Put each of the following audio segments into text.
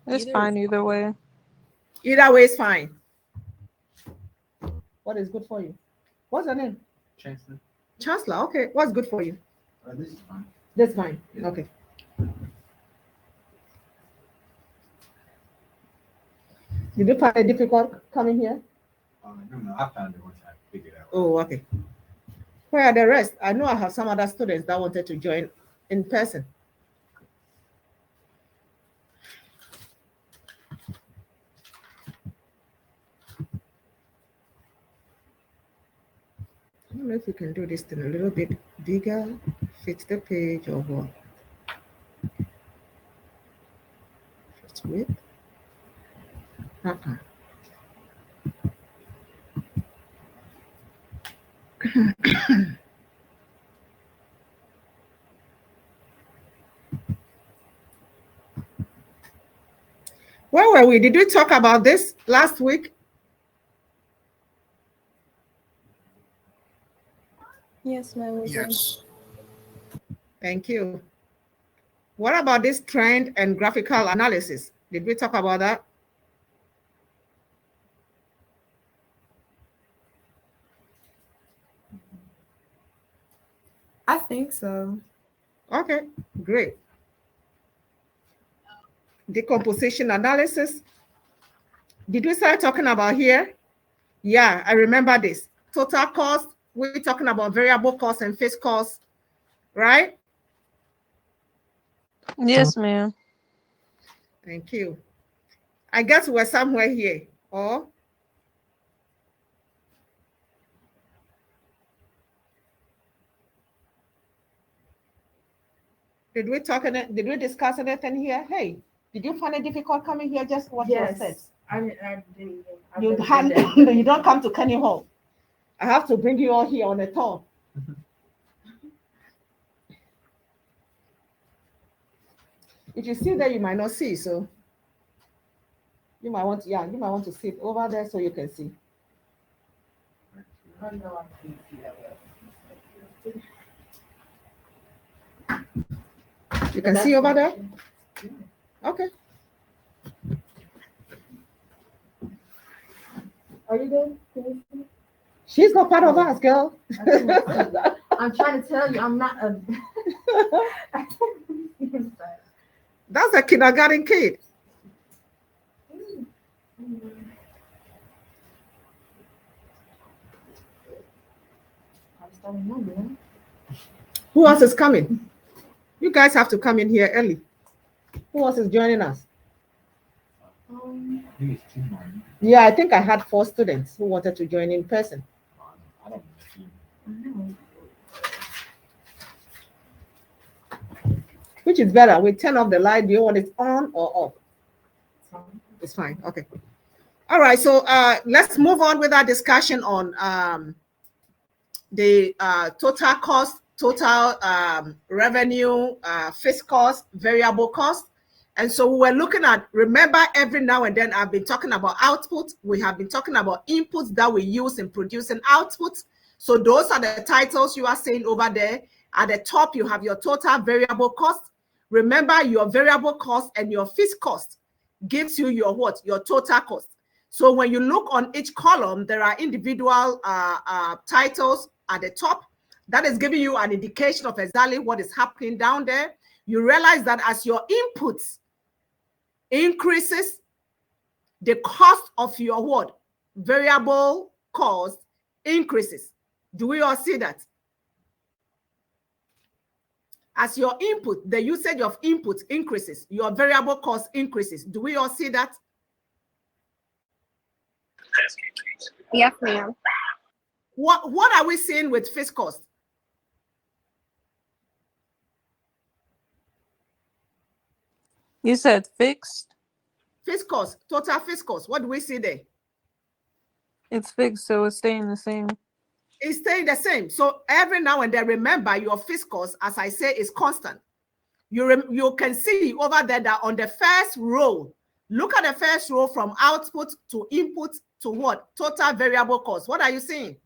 It's fine either way. Either way is fine. What is good for you? What's your name? Chancellor. Chancellor. Okay. What's good for you? This is fine. That's fine. Yeah. Okay. Did you find it difficult coming here? No, I found it once I figured out. Oh, okay. Where are the rest? I know I have some other students that wanted to join in person. I don't know if you can do this thing a little bit bigger, fit the page or what. Just wait. Where were we? Did we talk about this last week? Yes, ma'am. Yes. Thank you. What about this trend and graphical analysis? Did we talk about that? I think so. Okay, great. Decomposition analysis. Did we start talking about here? Yeah, I remember this. Total cost. We're talking about variable cost and fixed cost, right? Yes, ma'am. Thank you. I guess we're somewhere here. Or did we discuss anything here? Hey, did you find it difficult coming here? Just what you said. I didn't. You don't come to Kenny Hall. I have to bring you all here on a tour. If you see there, you might not see. So you might want to sit over there so you can see. I know I can't see that well. You can see over there? Okay. Are you good? Can you see? She's not part of us, girl. I'm trying to tell you, I'm not a. That's a kindergarten kid. Who else is coming? You guys have to come in here early. Who else is joining us? I think it's 2 more. Yeah, I think I had 4 students who wanted to join in person. I don't know. Which is better? We turn off the light. Do you want it on or off? It's fine. Okay. All right. So let's move on with our discussion on the total cost, total revenue, fixed cost, variable cost. And so we were looking at, remember, every now and then I've been talking about output. We have been talking about inputs that we use in producing outputs. So those are the titles you are seeing over there. At the top, you have your total variable cost. Remember, your variable cost and your fixed cost gives you your what? Your total cost. So when you look on each column, there are individual titles at the top. That is giving you an indication of exactly what is happening down there. You realize that as your inputs increases, the cost of your what? Variable cost increases. Do we all see that? As your input, the usage of input increases, your variable cost increases. Do we all see that? Yes, ma'am. What are we seeing with fixed cost? You said fixed? Fixed cost, total fixed cost. What do we see there? It's fixed, so it's staying the same. It's staying the same. So every now and then, remember your fixed cost, as I say, is constant. You can see over there that on the first row, look at the first row from output to input to what? Total variable cost. What are you seeing?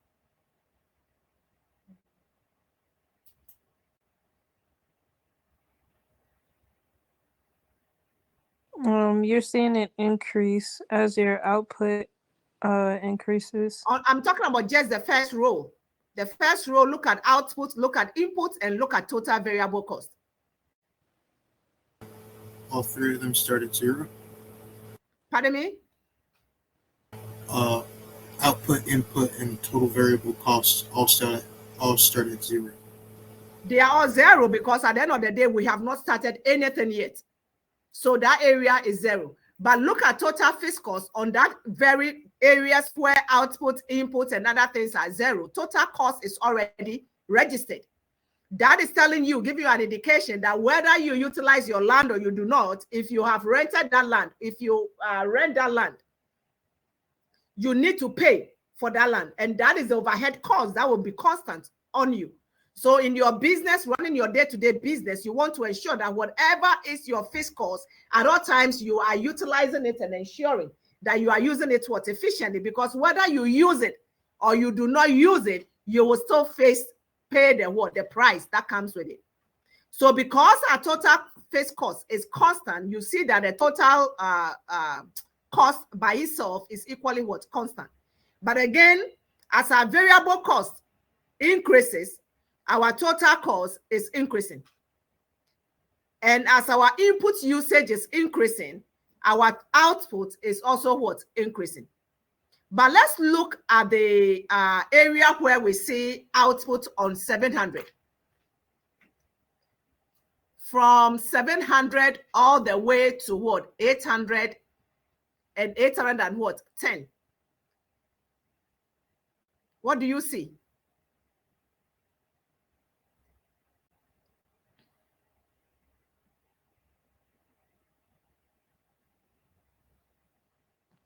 You're seeing it increase as your output increases. I'm talking about just the first row. The first row, look at output, look at input, and look at total variable cost. All three of them start at 0. Pardon me? Output, input, and total variable costs all start at 0. They are all 0 because at the end of the day, we have not started anything yet. So that area is 0. But look at total fixed cost on that very areas where output, input, and other things are 0. Total cost is already registered. That is telling you, giving you an indication that whether you utilize your land or you do not, if you have rented that land, if you rent that land, you need to pay for that land. And that is the overhead cost that will be constant on you. So in your business, running your day-to-day business, you want to ensure that whatever is your fixed cost, at all times you are utilizing it and ensuring that you are using it efficiently, because whether you use it or you do not use it, you will still pay the price that comes with it. So because our total fixed cost is constant, you see that the total cost by itself is equally constant. But again, as our variable cost increases, our total cost is increasing. And as our input usage is increasing, our output is also increasing. But let's look at the area where we see output on 700. From 700 all the way to 800 and 10. What do you see?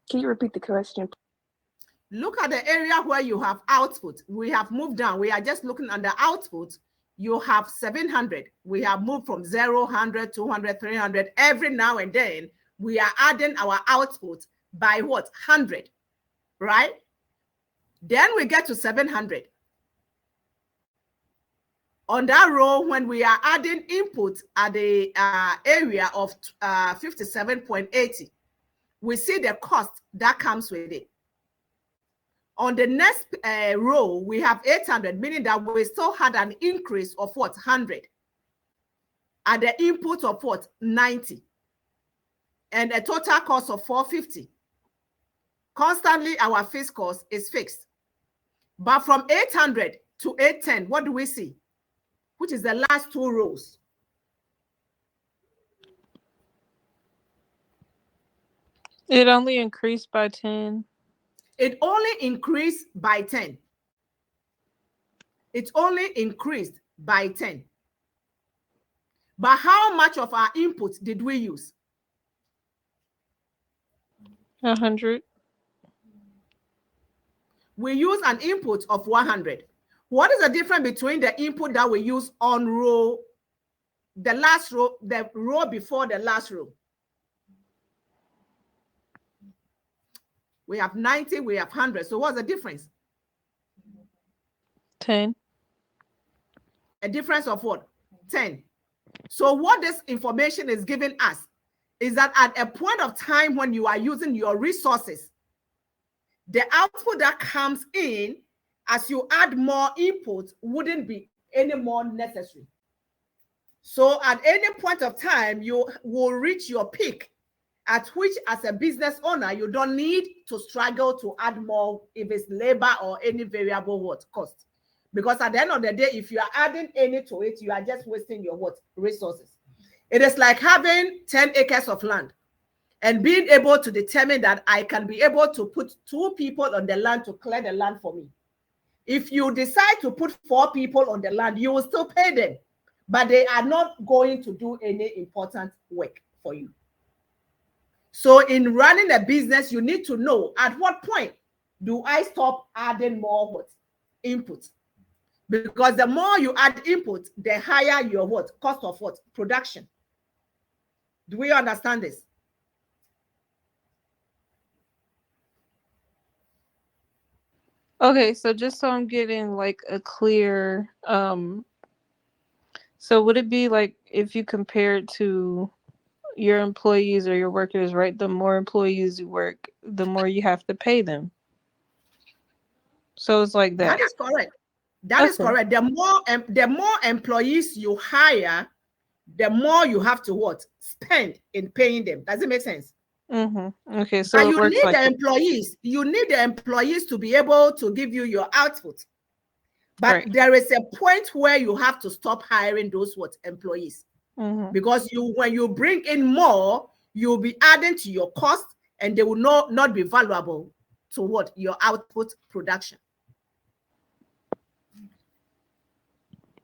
Can you repeat the question? Look at the area where you have output. We have moved down. We are just looking at the output. You have 700. We have moved from 0, 100, 200, 300. Every now and then, we are adding our output by 100, right? Then we get to 700. On that row, when we are adding input at the area of 57.80, we see the cost that comes with it. On the next row, we have 800, meaning that we still had an increase of 100 at the input of 90 and a total cost of 450. Constantly, our fixed cost is fixed. But from 800 to 810, what do we see? Which is the last two rows. It only increased by 10. It only increased by 10. It only increased by 10. But how much of our input did we use? 100. We use an input of 100. What is the difference between the input that we use on row, the last row, the row before the last row? We have 90, we have 100. So what's the difference? 10. A difference of 10. So what this information is giving us is that at a point of time when you are using your resources, the output that comes in as you add more input wouldn't be any more necessary. So at any point of time, you will reach your peak at which, as a business owner, you don't need to struggle to add more if it's labor or any variable cost. Because at the end of the day, if you are adding any to it, you are just wasting your resources. It is like having 10 acres of land and being able to determine that I can be able to put 2 people on the land to clear the land for me. If you decide to put 4 people on the land, you will still pay them, but they are not going to do any important work for you. So in running a business, you need to know at what point do I stop adding more input? Because the more you add input, the higher your cost of production. Do we understand this? Okay, so just so I'm getting like a clear, so would it be like if you compare it to your employees or your workers, right? The more employees you work, the more you have to pay them. So it's like that. That is correct. That is Okay. correct. The more employees you hire, the more you have to what? Spend in paying them. Does it make sense? Mm-hmm. Okay, But so it you works need like the that. employees. You need the employees to be able to give you your output. But Right. there is a point where you have to stop hiring those employees. Mm-hmm. Because when you bring in more, you'll be adding to your cost, and they will not be valuable to what? Your output production.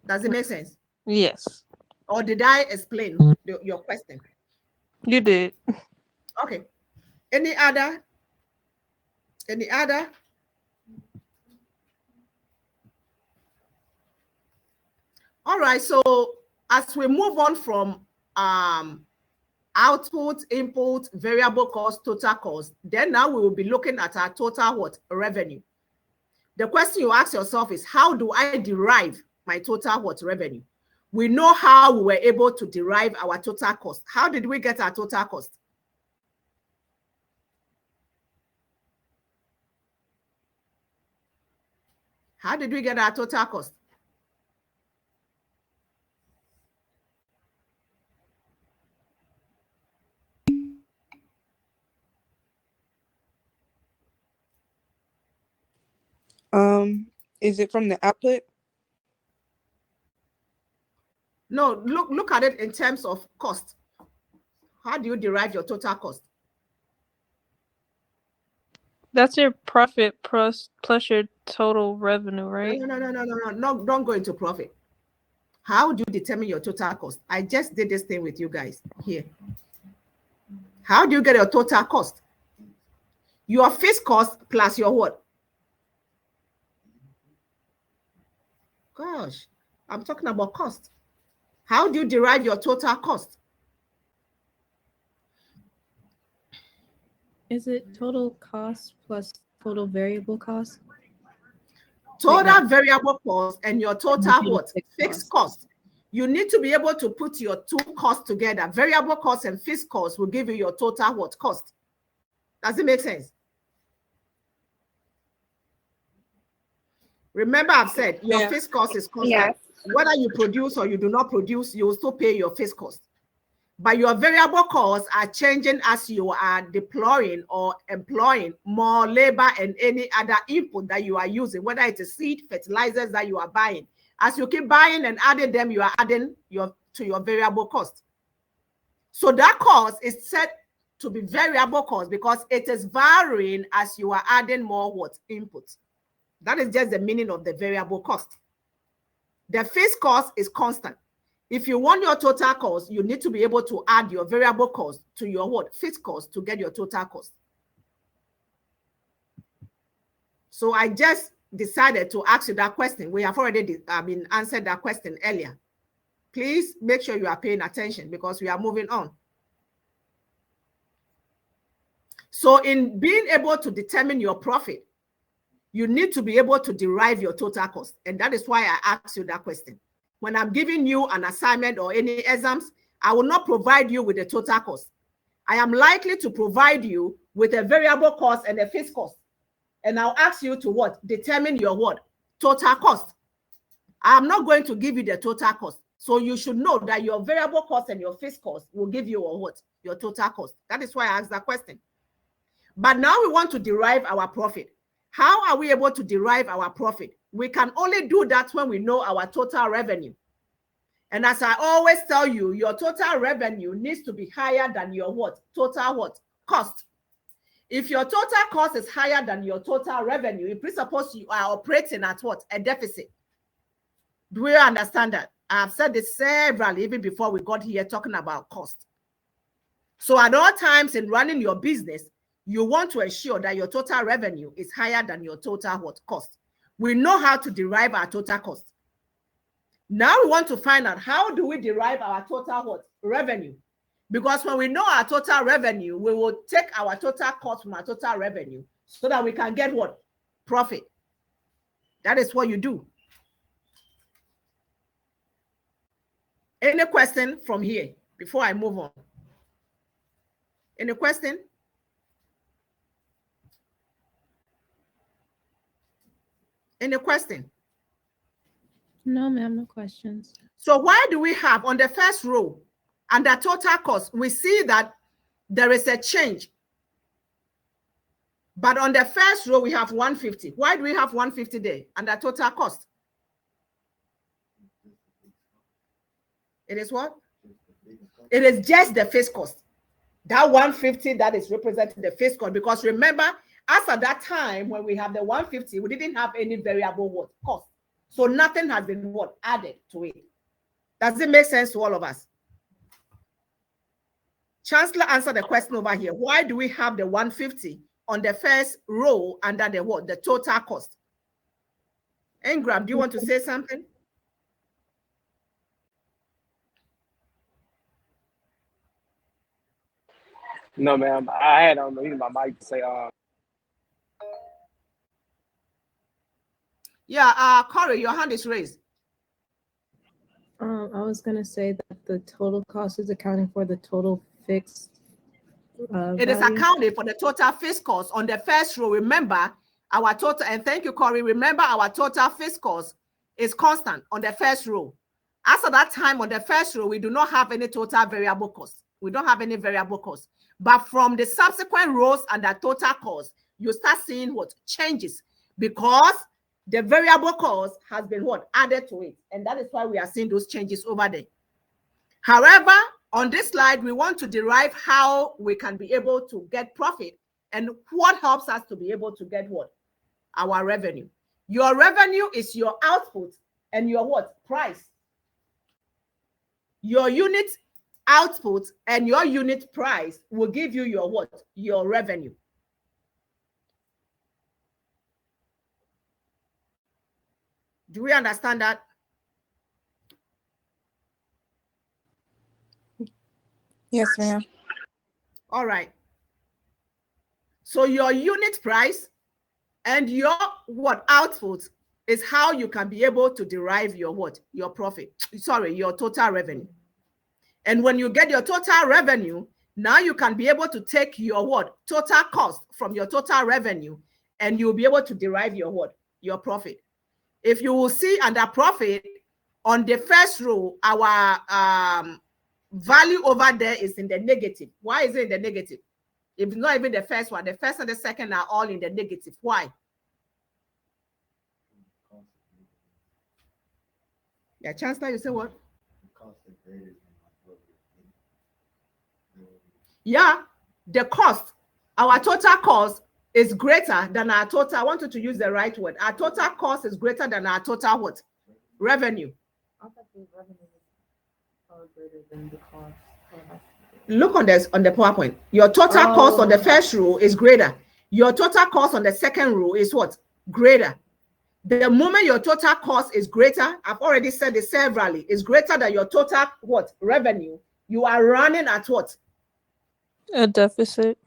Does it make sense? Yes, Or did I explain your question? you did. Okay. Any other? Any other? All right. So as we move on from output, input, variable cost, total cost, then now we will be looking at our total what? Revenue. The question you ask yourself is, how do I derive my total what? Revenue? We know how we were able to derive our total cost. How did we get our total cost? How did we get our total cost? Is it from the output? No, look at it in terms of cost. How do you derive your total cost? That's your profit plus your total revenue, right? No, don't go into profit. How do you determine your total cost? I just did this thing with you guys here. How do you get your total cost? Your fixed cost plus your what? Gosh, I'm talking about cost. How do you derive your total cost? Is it total cost plus total variable cost? Total variable cost and your total what? Fixed cost. cost. You need to be able to put your two costs together. Variable cost and fixed cost will give you your total what? Cost. Does it make sense? Remember, I've said your fixed cost is constant. Yes. Whether you produce or you do not produce, you will still pay your fixed cost. But your variable costs are changing as you are deploying or employing more labor and any other input that you are using, whether it is seed, fertilizers that you are buying. As you keep buying and adding them, you are adding to your variable cost. So that cost is set to be variable cost because it is varying as you are adding more what? Input. That is just the meaning of the variable cost. The fixed cost is constant. If you want your total cost, you need to be able to add your variable cost to your what? Fixed cost to get your total cost. So I just decided to ask you that question. We have already answered that question earlier. Please make sure you are paying attention because we are moving on. So in being able to determine your profit, you need to be able to derive your total cost. And that is why I asked you that question. When I'm giving you an assignment or any exams, I will not provide you with the total cost. I am likely to provide you with a variable cost and a fixed cost. And I'll ask you to what? Determine your what? Total cost. I'm not going to give you the total cost. So you should know that your variable cost and your fixed cost will give you a what? Your total cost. That is why I asked that question. But now we want to derive our profit. How are we able to derive our profit? We can only do that when we know our total revenue. And as I always tell you, your total revenue needs to be higher than your what? Total what? Cost. If your total cost is higher than your total revenue, it presupposes you are operating at what? A deficit. Do you understand that? I've said this severally, even before we got here talking about cost. So at all times in running your business, you want to ensure that your total revenue is higher than your total what? Cost. We know how to derive our total cost. Now we want to find out, how do we derive our total what? Revenue. Because when we know our total revenue, we will take our total cost from our total revenue so that we can get what? Profit. That is what you do. Any question from here before I move on? Any question? Any question? No, ma'am, no questions. So why do we have on the first row under total cost, we see that there is a change. But on the first row, we have 150. Why do we have 150 there under total cost? It is what? It is just the fixed cost. That 150 that is representing the fixed cost. Because remember, as at that time, when we have the 150, we didn't have any variable what cost. So nothing has been what added to it. Does it make sense to all of us? Chancellor, answer the question over here. Why do we have the 150 on the first row under the what? The total cost. Ingram, do you want to say something? No, ma'am. I had on my mic to say, Yeah, Corey, your hand is raised. I was gonna say that the total cost is accounting for the total fixed. It is value. accounted for the total fixed cost on the first row. Remember, our total, and thank you, Corey. Remember, our total fixed cost is constant on the first row. As of that time, on the first row, we do not have any total variable cost. We don't have any variable cost. But from the subsequent rows and the total cost, you start seeing what changes because the variable cost has been what added to it. And that is why we are seeing those changes over there. However, on this slide, we want to derive how we can be able to get profit and what helps us to be able to get what? Our revenue. Your revenue is your output and your what? Price. Your unit output and your unit price will give you your what? Your revenue. Do we understand that? Yes, ma'am. All right. So your unit price and your what output is how you can be able to derive your what? Your profit. Sorry, your total revenue. And when you get your total revenue, now you can be able to take your what? Total cost from your total revenue, and you'll be able to derive your what? Your profit. If you will see under profit, on the first row, our value over there is in the negative. Why is it in the negative? If not even the first one, the first and the second are all in the negative. Why? Yeah, Chancellor, you say what? Yeah, the cost, our total cost is greater than our total. I want you to use the right word. Our total cost is greater than our total what? Revenue. I thought the revenue was greater than the cost. Look on this on the PowerPoint. Your total cost on the first row is greater. Your total cost on the second row is what? Greater. The moment your total cost is greater, I've already said it severally, is greater than your total what? Revenue. You are running at what? A deficit.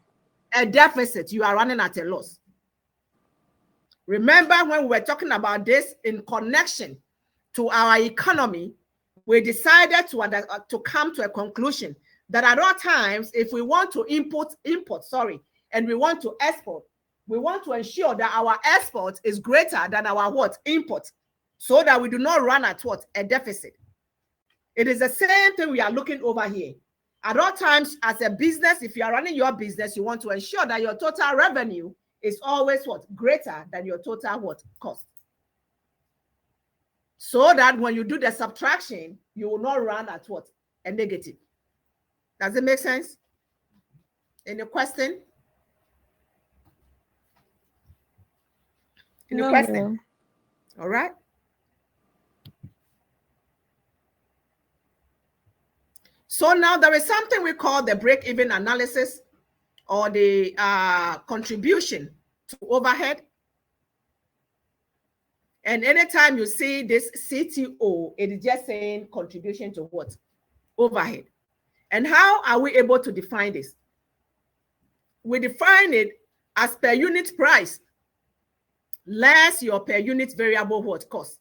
A deficit. You are running at a loss. Remember when we were talking about this in connection to our economy, we decided to come to a conclusion that at all times, if we want to import, and we want to export, we want to ensure that our export is greater than our what? Import, so that we do not run at what? A deficit. It is the same thing we are looking over here. At all times, as a business, if you are running your business, you want to ensure that your total revenue is always what? Greater than your total what? Cost. So that when you do the subtraction, you will not run at what? A negative. Does it make sense? Any question? Any No, question? ma'am. All right. So now there is something we call the break-even analysis or the contribution to overhead. And anytime you see this CTO, it is just saying contribution to what? Overhead. And how are we able to define this? We define it as per unit price less your per unit variable what cost.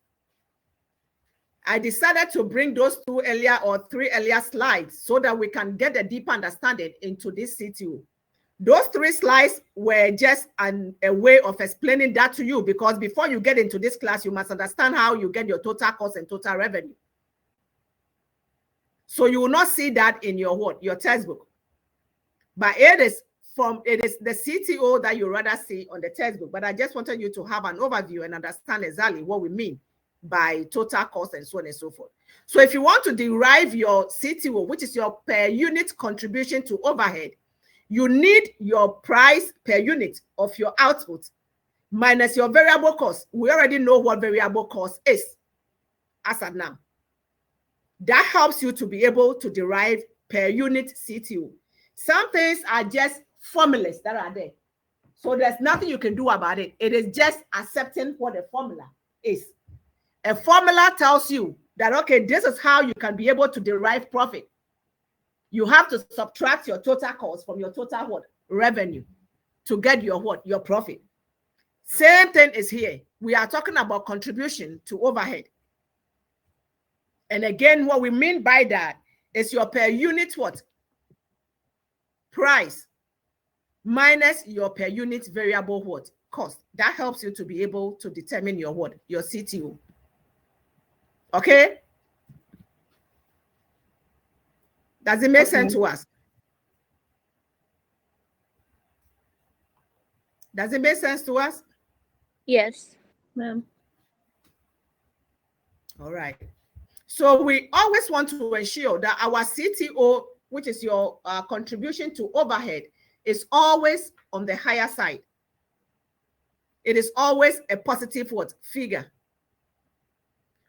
I decided to bring those 2 earlier or 3 earlier slides so that we can get a deeper understanding into this CTO. Those 3 slides were just a way of explaining that to you, because before you get into this class, you must understand how you get your total cost and total revenue. So you will not see that in your what? Your textbook. But it is the CTO that you rather see on the textbook. But I just wanted you to have an overview and understand exactly what we mean by total cost and so on and so forth. So if you want to derive your CTO, which is your per unit contribution to overhead, you need your price per unit of your output minus your variable cost. We already know what variable cost is as of now. That helps you to be able to derive per unit CTO. Some things are just formulas that are there. So there's nothing you can do about it. It is just accepting what the formula is. A formula tells you that, okay, this is how you can be able to derive profit. You have to subtract your total cost from your total what? Revenue to get your what? Your profit. Same thing is here. We are talking about contribution to overhead. And again, what we mean by that is your per unit what? Price minus your per unit variable what? Cost. That helps you to be able to determine your what? Your CTO. Okay? Does it make sense to us? Does it make sense to us? Yes. Ma'am. All right. So we always want to ensure that our CTO, which is your contribution to overhead, is always on the higher side. It is always a positive what? Figure.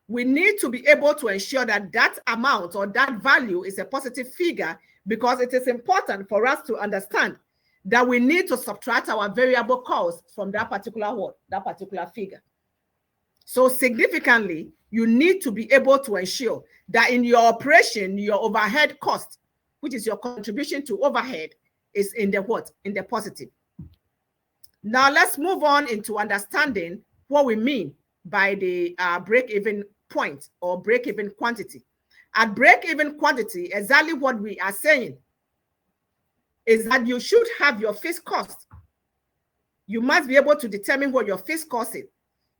We need to be able to ensure that that amount or that value is a positive figure, because it is important for us to understand that we need to subtract our variable cost from that particular what? That particular figure. So significantly, you need to be able to ensure that in your operation, your overhead cost, which is your contribution to overhead, is in the what? In the positive. Now let's move on into understanding what we mean by the break-even point or break-even quantity. At break-even quantity, exactly what we are saying is that you should have your fixed cost. You must be able to determine what your fixed cost is,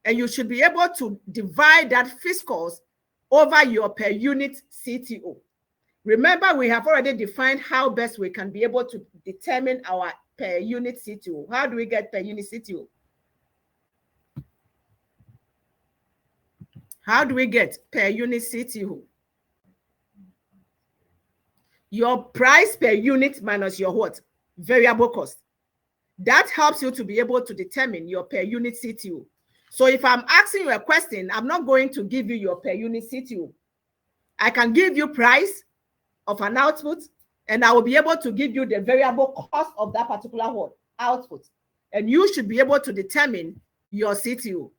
and you should be able to divide that fixed cost over your per unit CTO. Remember, we have already defined how best we can be able to determine our per unit CTO. How do we get per unit CTO? How do we get per unit CTO? Your price per unit minus your what? Variable cost. That helps you to be able to determine your per unit CTO. So if I'm asking you a question, I'm not going to give you your per unit CTO. I can give you price of an output, and I will be able to give you the variable cost of that particular what? Output. And you should be able to determine your CTO.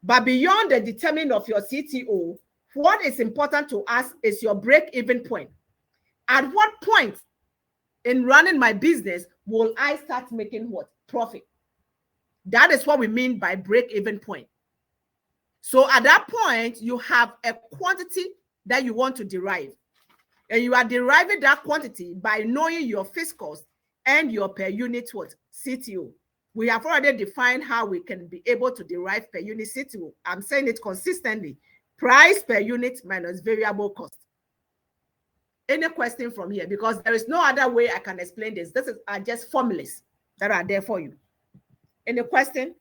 But beyond the determining of your CTO, what is important to us is your break-even point. At what point in running my business will I start making what? Profit. That is what we mean by break-even point. So at that point, you have a quantity that you want to derive. And you are deriving that quantity by knowing your fixed cost and your per unit what? CTO. We have already defined how we can be able to derive per unit CTO. I'm saying it consistently. Price per unit minus variable cost. Any question from here? Because there is no other way I can explain this. This are just formulas that are there for you. Any question?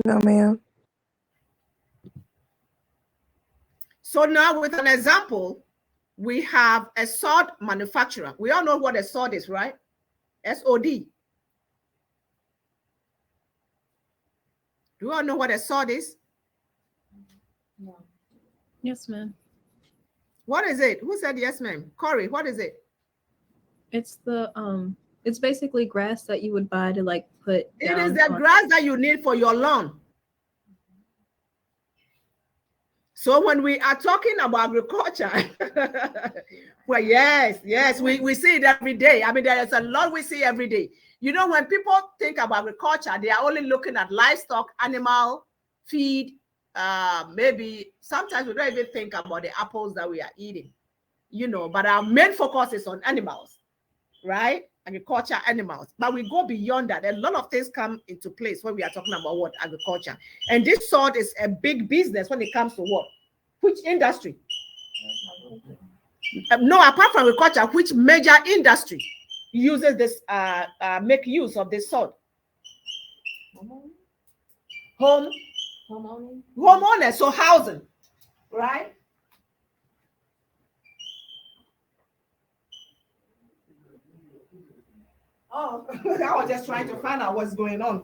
No, ma'am. So now with an example, we have a sword manufacturer. We all know what a sword is, right? S-O-D. Do you all know what a sword is? No. Yes, ma'am. What is it? Who said yes, ma'am? Corey, what is it? It's the it's basically grass that you would buy to like put It down is the on- grass that you need for your lawn. So when we are talking about agriculture, well, yes, we see it every day. I mean, there is a lot we see every day. You know, when people think about agriculture, they are only looking at livestock, animal feed, maybe sometimes we don't even think about the apples that we are eating, but our main focus is on animals, right? Agriculture, animals. But we go beyond that. A lot of things come into place when we are talking about what? Agriculture. And this salt is a big business when it comes to what? Which industry? No, apart from agriculture, which major industry uses this, make use of this salt? Homeowners, so housing, right? Oh, I was just trying to find out what's going on.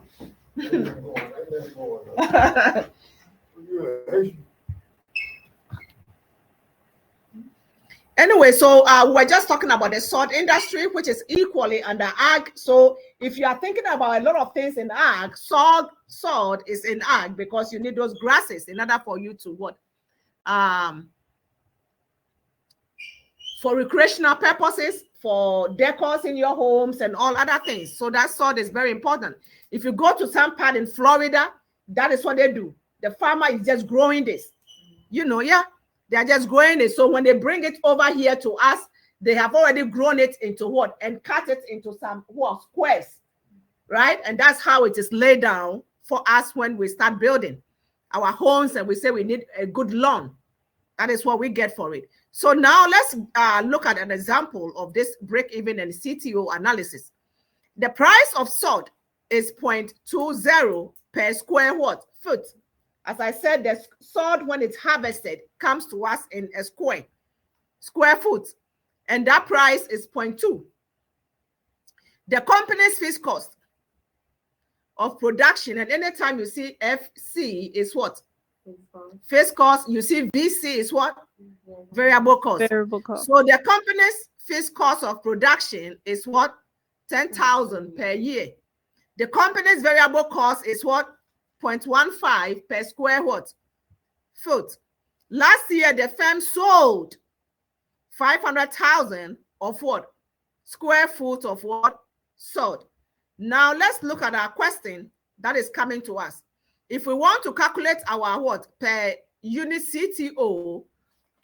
Anyway, so we're just talking about the salt industry, which is equally under ag. So if you are thinking about a lot of things in ag, salt is in ag because you need those grasses in order for you to what? For recreational purposes, for decors in your homes and all other things. So that salt is very important. If you go to some part in Florida, that is what they do. The farmer is just growing this, yeah, they're just growing it. So when they bring it over here to us, they have already grown it into what? And cut it into some squares, right? And that's how it is laid down for us when we start building our homes and we say we need a good lawn. That is what we get for it. So now let's look at an example of this break-even and CTO analysis. The price of salt is 0.20 per square foot. As I said, the salt, when it's harvested, comes to us in a square foot, and that price is 0.2. The company's fixed cost of production, and anytime you see FC is what? Fixed cost. You see VC is what? Variable cost. Variable cost. So the company's fixed cost of production is what? 10,000 per year. The company's variable cost is what? 0.15 per square foot. Last year, the firm sold 500,000 of what? Square foot of what? Salt. Now let's look at our question that is coming to us. If we want to calculate our what? Per unit CTO,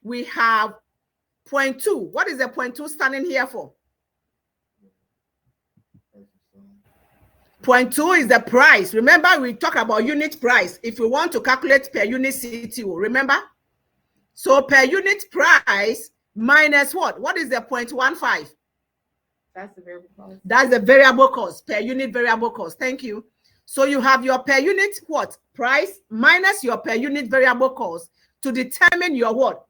we have 0.2. What is the 0.2 standing here for? 0.2 is the price. Remember, we talk about unit price. If we want to calculate per unit CTO, remember? So per unit price minus what? What is the 0.15? That's the variable cost. That's the variable cost, per unit variable cost. Thank you. So you have your per unit what? Price minus your per unit variable cost to determine your what?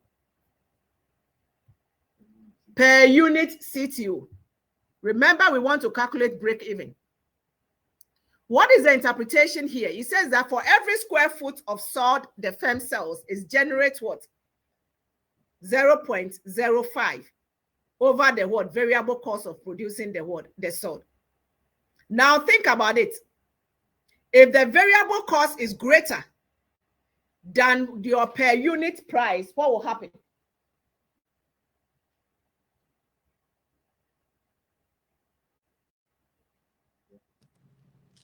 Per unit CTO. Remember, we want to calculate break even. What is the interpretation here? It says that for every square foot of salt the firm sells, it generates what? 0.05 over the what? Variable cost of producing the what? The salt. Now think about it. If the variable cost is greater than your per unit price, what will happen?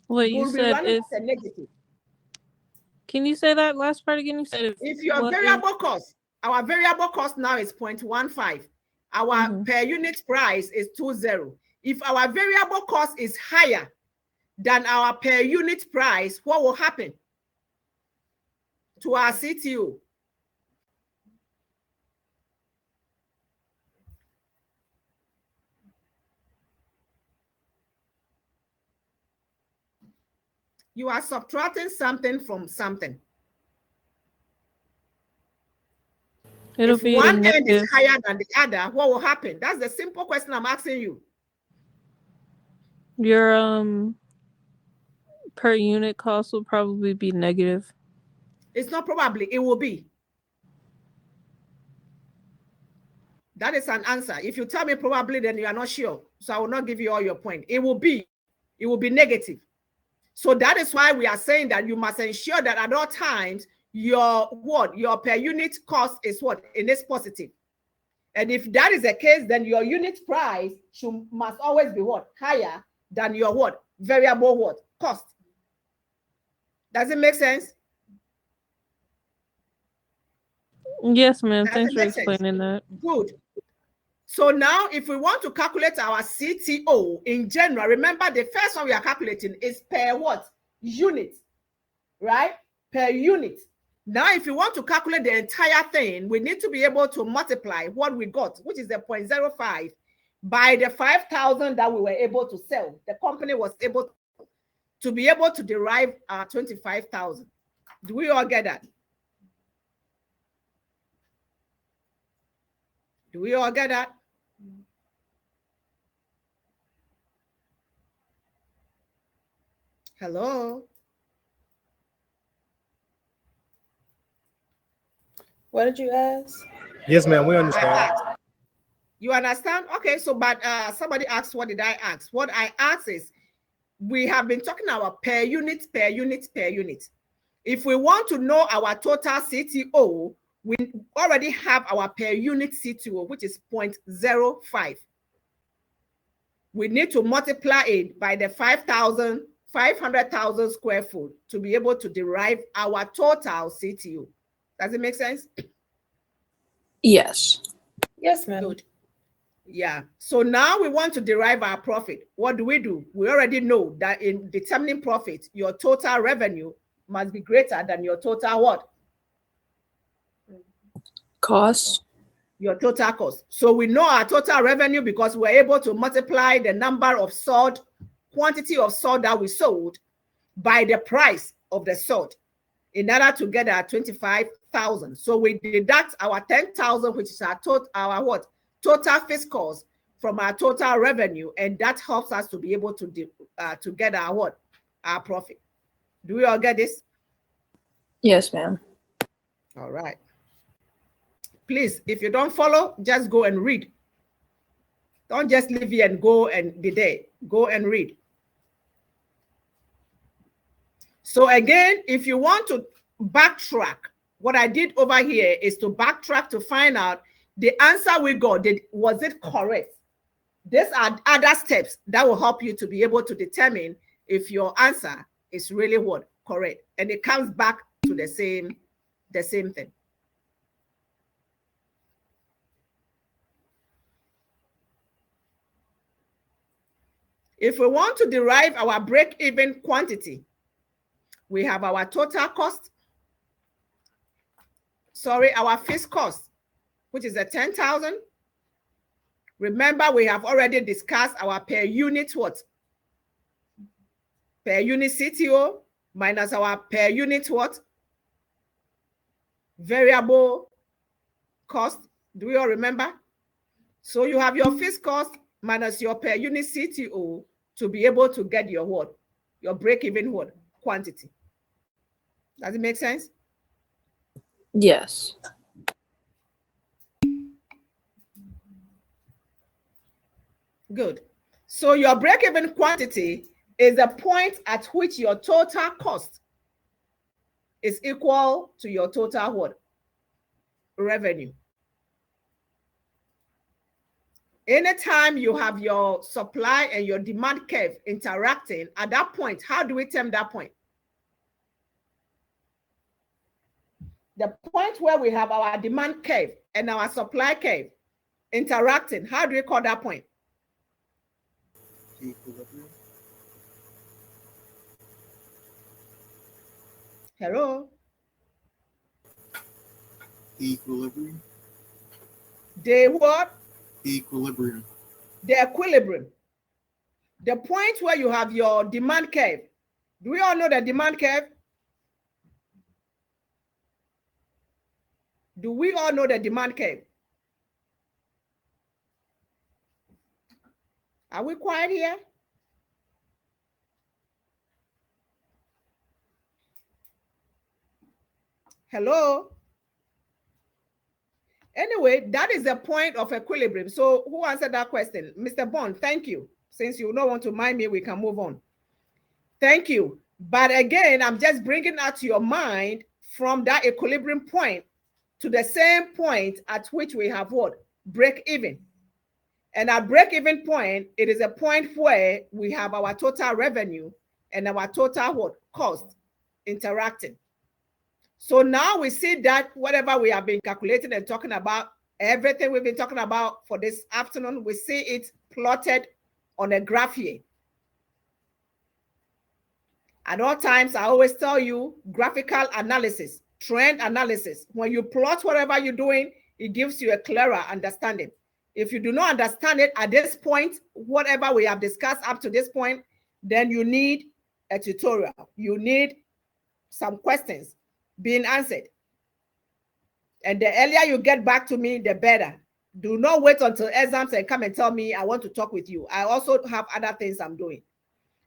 What you We'll be said running is, as a negative. can you say that last part again? You said If your variable cost, our variable cost now is 0.15. Our per unit price is 20. If our variable cost is higher than our per unit price, what will happen to our CTO? You are subtracting something from something. It'll If be one end negative. is higher than the other, what will happen? That's the simple question I'm asking you. Your per unit cost will probably be negative. It's not probably, it will be. That is an answer. If you tell me probably, then you are not sure. So I will not give you all your point. It will be negative. So that is why we are saying that you must ensure that at all times your per unit cost is what? It is positive. And if that is the case, then your unit price must always be what? Higher than your what? Variable what? Cost. Does it make sense? Yes, ma'am. Does Thanks it for make sense? explaining that. Good. So now if we want to calculate our CTO in general, remember the first one we are calculating is per what? Unit, right? Per unit. Now, if you want to calculate the entire thing, we need to be able to multiply what we got, which is the 0.05, by the 5,000 that we were able to sell. The company was able to be able to derive our 25,000. Do we all get that? Do we all get that? Hello? What did you ask? Yes, ma'am. We I understand. asked. You understand? Okay, so but somebody asked, what did I ask? What I asked is, we have been talking about per unit, per unit, per unit. If we want to know our total CTO, we already have our per unit CTO, which is 0.05. We need to multiply it by the 500,000 square foot to be able to derive our total CTO. Does it make sense? Yes. Yes, ma'am. Good. Yeah. So now we want to derive our profit. What do? We already know that in determining profit, your total revenue must be greater than your total what? Cost. Your total cost. So we know our total revenue because we're able to multiply the number of salt, quantity of salt that we sold by the price of the salt in order to get our 25,000. So we deduct our 10,000, which is our what? Total fixed cost from our total revenue, and that helps us to be able to get our what? Our profit. Do we all get this? Yes, ma'am. All right. Please, if you don't follow, just go and read. Don't just leave here and go and be there. Go and read. So again, if you want to backtrack, what I did over here is to backtrack to find out the answer we got. Was it correct? These are other steps that will help you to be able to determine if your answer is really what? Correct. And it comes back to the same thing. If we want to derive our break-even quantity, we have our total cost. Sorry, our fixed cost, which is a 10,000. Remember, we have already discussed our per unit what? Per unit CTO minus our per unit what? Variable cost. Do you all remember? So you have your fixed cost minus your per unit CTO to be able to get your what? Your break-even what? Quantity. Does it make sense? Yes. Good. So your break-even quantity is the point at which your total cost is equal to your total what? Revenue. Anytime you have your supply and your demand curve interacting, at that point, how do we term that point? The point where we have our demand curve and our supply curve interacting, how do we call that point? Equilibrium. Hello? Equilibrium. The what? Equilibrium. The equilibrium. The point where you have your demand curve. Do we all know the demand curve? Do we all know the demand curve? Are we quiet here? Hello? Anyway, that is the point of equilibrium. So who answered that question? Mr. Bond, thank you. Since you don't want to mind me, we can move on. Thank you. But again, I'm just bringing that to your mind from that equilibrium point to the same point at which we have what? Break even. And at break even point, it is a point where we have our total revenue and our total what? Cost interacting. So now we see that whatever we have been calculating and talking about, everything we've been talking about for this afternoon, we see it plotted on a graph here. At all times, I always tell you graphical analysis, trend analysis. When you plot whatever you're doing, it gives you a clearer understanding. If you do not understand it at this point, whatever we have discussed up to this point, then you need a tutorial. You need some questions being answered. And the earlier you get back to me, the better. Do not wait until exams and come and tell me I want to talk with you. I also have other things I'm doing.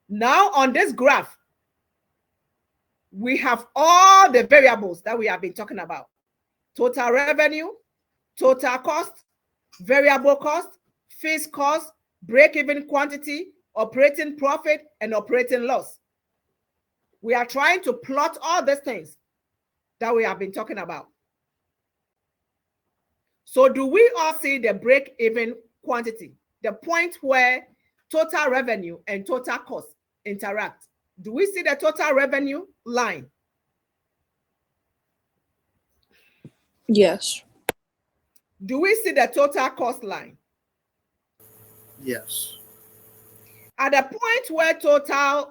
Now on this graph, we have all the variables that we have been talking about. Total revenue, total cost, variable cost, fixed cost, break-even quantity, operating profit, and operating loss. We are trying to plot all these things that we have been talking about. So do we all see the break-even quantity, the point where total revenue and total cost interact? Do we see the total revenue line? Yes. Do we see the total cost line? Yes. At the point where total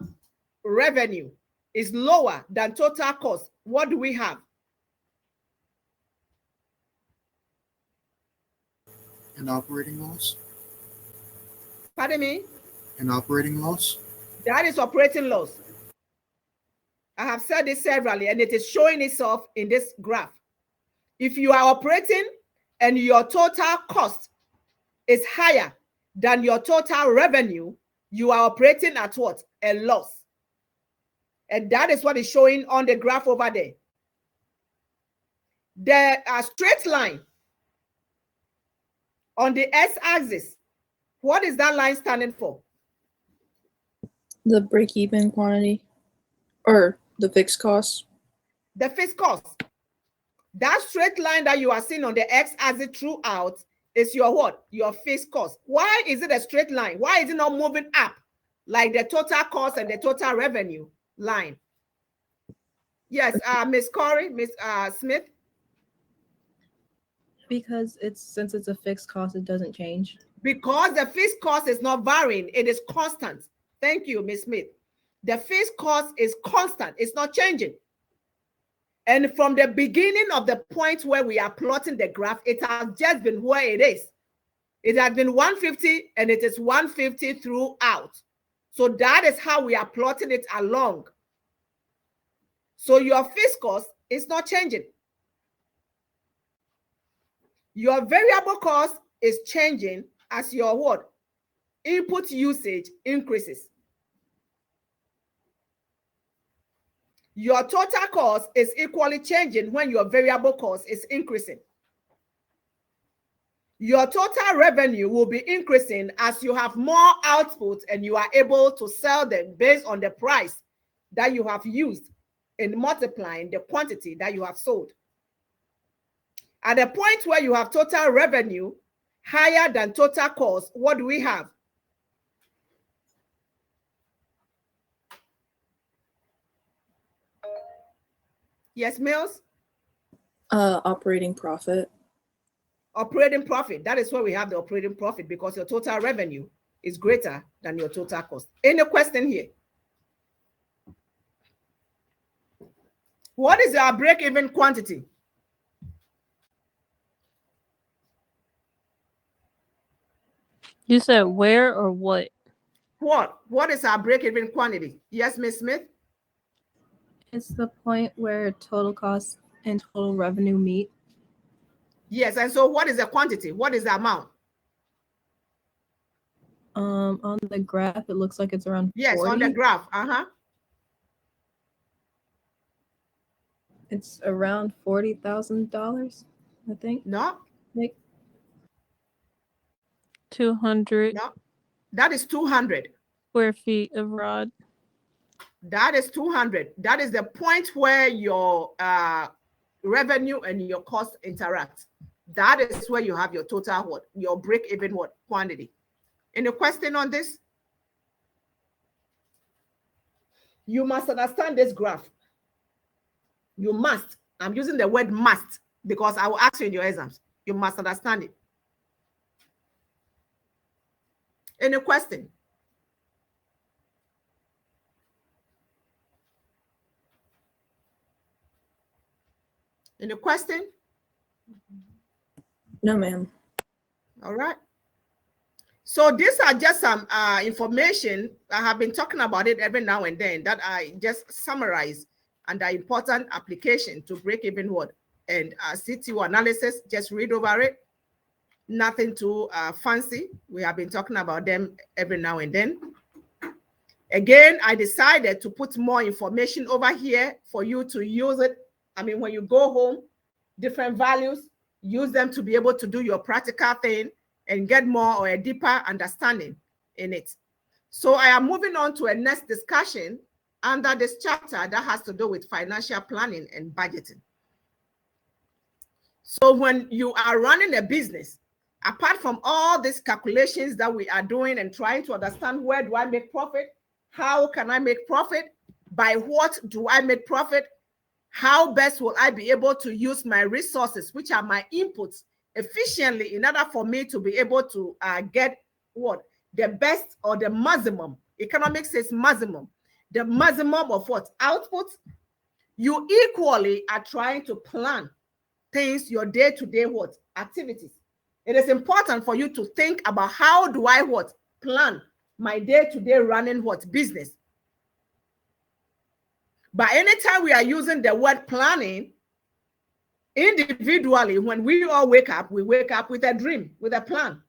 revenue is lower than total cost, what do we have? An operating loss? Pardon me? An operating loss? That is operating loss. I have said this severally, and it is showing itself in this graph. If you are operating and your total cost is higher than your total revenue, you are operating at what? A loss. And that is what is showing on the graph over there. The straight line on the x-axis, what is that line standing for? The break-even quantity or the fixed cost. The fixed cost. That straight line that you are seeing on the x-axis throughout is your what? Your fixed cost. Why is it a straight line? Why is it not moving up like the total cost and the total revenue line? Yes, Miss Corey, Miss Smith. Because since it's a fixed cost, it doesn't change. Because the fixed cost is not varying, it is constant. Thank you, Miss Smith. The fixed cost is constant, it's not changing. And from the beginning of the point where we are plotting the graph, it has just been where it is. It has been 150 and it is 150 throughout. So that is how we are plotting it along. So your fixed cost is not changing. Your variable cost is changing as your what? Input usage increases. Your total cost is equally changing when your variable cost is increasing. Your total revenue will be increasing as you have more output and you are able to sell them based on the price that you have used in multiplying the quantity that you have sold. At the point where you have total revenue higher than total cost, what do we have? Yes, Mills? Operating profit. Operating profit. That is where we have the operating profit because your total revenue is greater than your total cost. Any question here? What is our break-even quantity? You said where or what? What is our break-even quantity? Yes, Miss Smith? It's the point where total cost and total revenue meet. Yes, and so what is the quantity? What is the amount? On the graph, it looks like it's around 40. Yes, on the graph. It's around $40,000, I think. No, Like 200 no. That is 200. square feet of rod. That is 200. That is the point where your revenue and your cost interact. That is where you have your total what? Your break-even what? Quantity. Any question on this? You must understand this graph. You must. I'm using the word must because I will ask you in your exams. You must understand it. Any question? Any question? No, ma'am. All right. So these are just some information. I have been talking about it every now and then that I just summarize under important application to break even what and CTO analysis. Just read over it. Nothing too fancy. We have been talking about them every now and then. Again, I decided to put more information over here for you to use it. I mean, when you go home, different values, use them to be able to do your practical thing and get more or a deeper understanding in it. So I am moving on to a next discussion under this chapter that has to do with financial planning and budgeting. So when you are running a business, apart from all these calculations that we are doing and trying to understand where do I make profit, how can I make profit, by what do I make profit, how best will I be able to use my resources, which are my inputs, efficiently in order for me to be able to get what? The best or the maximum. Economics says maximum. The maximum of what? Output. You equally are trying to plan things, your day-to-day what? Activities. It is important for you to think about how do I what? Plan my day-to-day running what? Business. But anytime we are using the word planning, individually, when we all wake up with a dream, with a plan.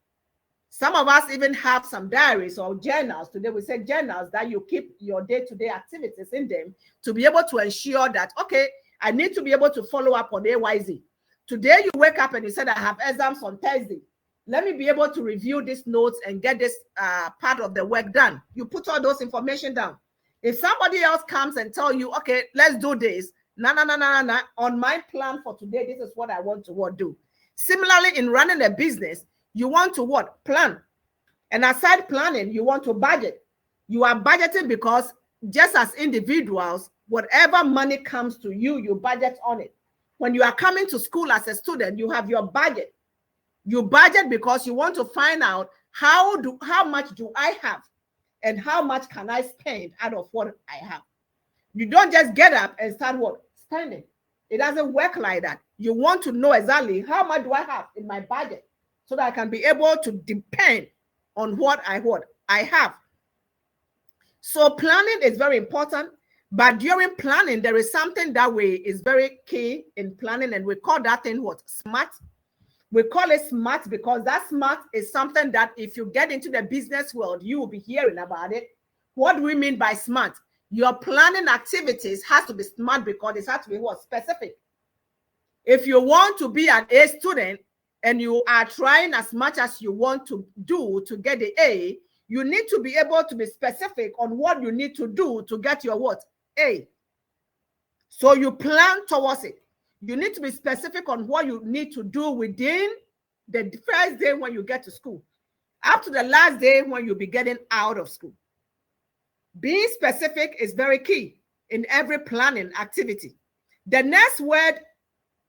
Some of us even have some diaries or journals. Today we say journals that you keep your day-to-day activities in them to be able to ensure that, okay, I need to be able to follow up on AYZ. Today you wake up and you said, I have exams on Thursday. Let me be able to review these notes and get this part of the work done. You put all those information down. If somebody else comes and tell you, okay, let's do this. No. On my plan for today, this is what I want to do. Similarly, in running a business, you want to what? Plan. And aside planning, you want to budget. You are budgeting because just as individuals, whatever money comes to you, you budget on it. When you are coming to school as a student, you have your budget. You budget because you want to find out how much do I have and how much can I spend out of what I have. You don't just get up and start what? Spending. It doesn't work like that. You want to know exactly how much do I have in my budget so that I can be able to depend on what I have. So planning is very important, but during planning, there is something that is very key in planning, and we call that thing what? SMART. We call it SMART because that SMART is something that if you get into the business world, you will be hearing about it. What do we mean by SMART? Your planning activities has to be smart because it has to be what? Specific. If you want to be an A student and you are trying as much as you want to do to get the A, you need to be able to be specific on what you need to do to get your what? A. So you plan towards it. You need to be specific on what you need to do within the first day when you get to school, up to the last day when you'll be getting out of school. Being specific is very key in every planning activity. The next word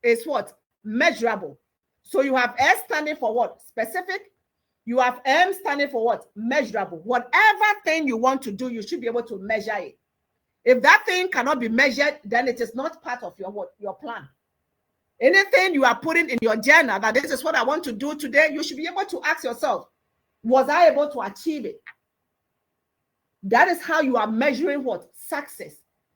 is what? Measurable. So you have S standing for what? Specific. You have M standing for what? Measurable. Whatever thing you want to do, you should be able to measure it. If that thing cannot be measured, then it is not part of your plan. Anything you are putting in your journal that this is what I want to do today, you should be able to ask yourself, was I able to achieve it? That is how you are measuring what? Success.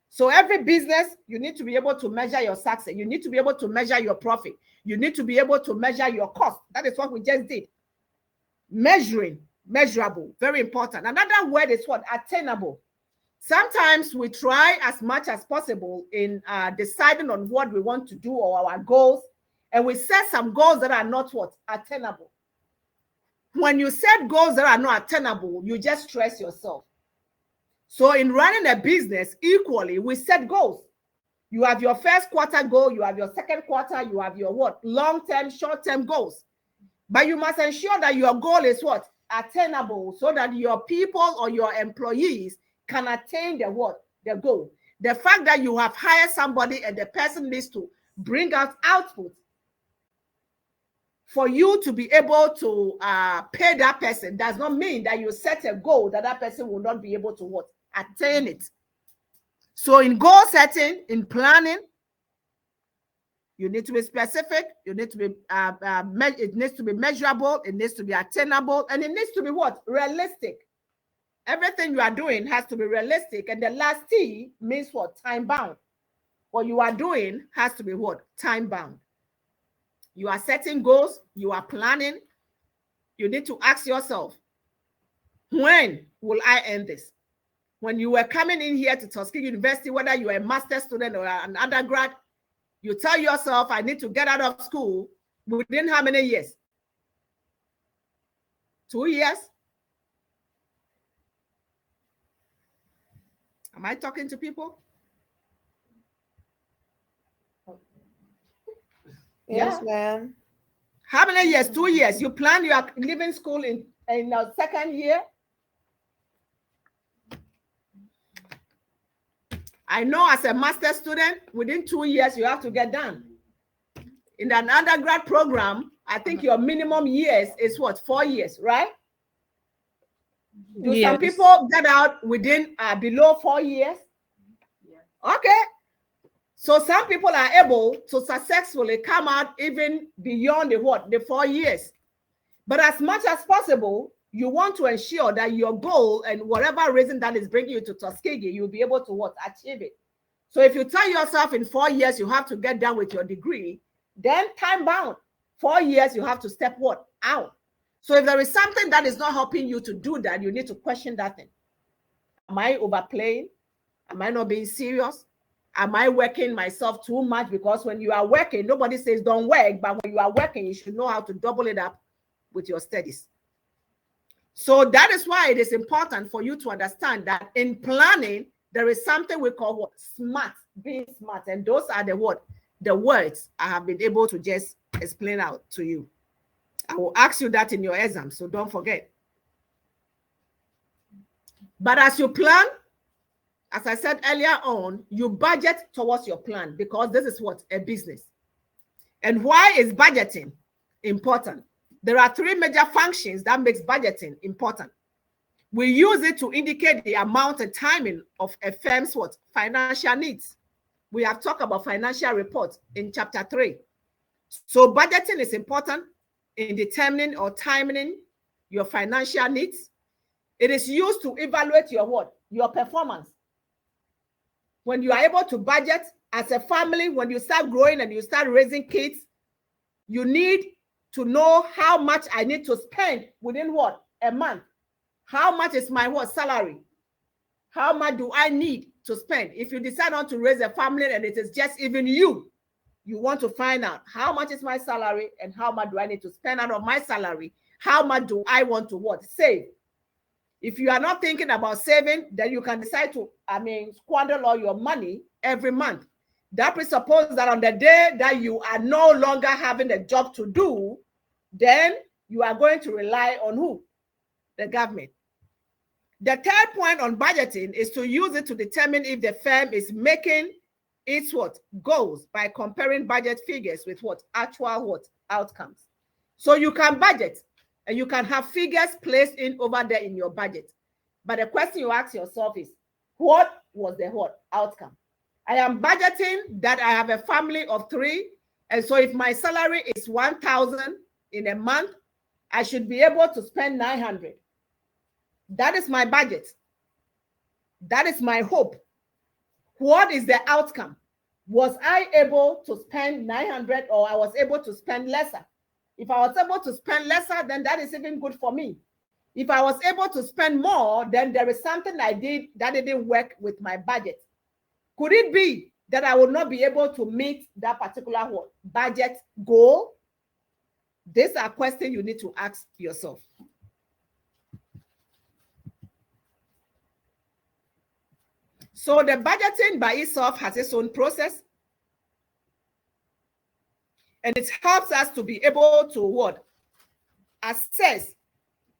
So every business, you need to be able to measure your success. You need to be able to measure your profit. You need to be able to measure your cost. That is what we just did. Measuring, measurable, very important. Another word is what? Attainable. Sometimes we try as much as possible in deciding on what we want to do or our goals, and we set some goals that are not what? Attainable. When you set goals that are not attainable, you just stress yourself. So in running a business, equally, we set goals. You have your first quarter goal, you have your second quarter, you have your what? Long-term, short-term goals. But you must ensure that your goal is what? Attainable, so that your people or your employees can attain the what? The goal. The fact that you have hired somebody and the person needs to bring out output for you to be able to pay that person does not mean that you set a goal that that person will not be able to what? Attain it. So in goal setting, in planning, you need to be specific. You need to be, it needs to be measurable. It needs to be attainable. And it needs to be what? Realistic. Everything you are doing has to be realistic. And the last T means what? Time bound. What you are doing has to be what? Time bound. You are setting goals. You are planning. You need to ask yourself, when will I end this? When you were coming in here to Tuskegee University, whether you are a master's student or an undergrad, you tell yourself, I need to get out of school within how many years? 2 years? Am I talking to people? Yes, ma'am. How many years? 2 years. You plan you are leaving school in the second year. I know as a master's student, within 2 years, you have to get done. In an undergrad program, I think your minimum years is what? 4 years, right? Do some people get out within below 4 years? Yeah. Okay. So some people are able to successfully come out even beyond the 4 years. But as much as possible, you want to ensure that your goal and whatever reason that is bringing you to Tuskegee, you'll be able to what? Achieve it. So if you tell yourself in 4 years, you have to get done with your degree, then time bound. 4 years, you have to step what? Out. So if there is something that is not helping you to do that, you need to question that thing. Am I overplaying? Am I not being serious? Am I working myself too much? Because when you are working, nobody says don't work, but when you are working, you should know how to double it up with your studies. So that is why it is important for you to understand that in planning, there is something we call what? Smart, being smart. And those are the what? The words I have been able to just explain out to you. I will ask you that in your exam, so don't forget. But as you plan, as I said earlier on, you budget towards your plan because this is what? A business. And why is budgeting important? There are 3 major functions that makes budgeting important. We use it to indicate the amount and timing of a firm's what? Financial needs. We have talked about financial reports in chapter 3. So budgeting is important in determining or timing your financial needs. It is used to evaluate your what? Your performance. When you are able to budget as a family, when you start growing and you start raising kids, you need to know how much I need to spend within what? A month. How much is my what? Salary? How much do I need to spend? If you decide not to raise a family and it is just even you want to find out how much is my salary and how much do I need to spend out of my salary? How much do I want to what? Save. If you are not thinking about saving, then you can decide to, squander all your money every month. That presupposes that on the day that you are no longer having a job to do, then you are going to rely on who? The government. The third point on budgeting is to use it to determine if the firm is making its what? Goals by comparing budget figures with what? Actual what? Outcomes. So you can budget and you can have figures placed in over there in your budget. But the question you ask yourself is, what was the what? Outcome? I am budgeting that I have a family of 3. And so if my salary is 1,000 in a month, I should be able to spend 900. That is my budget. That is my hope. What is the outcome? Was I able to spend 900 or I was able to spend lesser? If I was able to spend lesser, then that is even good for me. If I was able to spend more, then there is something I did that didn't work with my budget. Could it be that I will not be able to meet that particular budget goal? These are questions you need to ask yourself. So the budgeting by itself has its own process. And it helps us to be able to what? Assess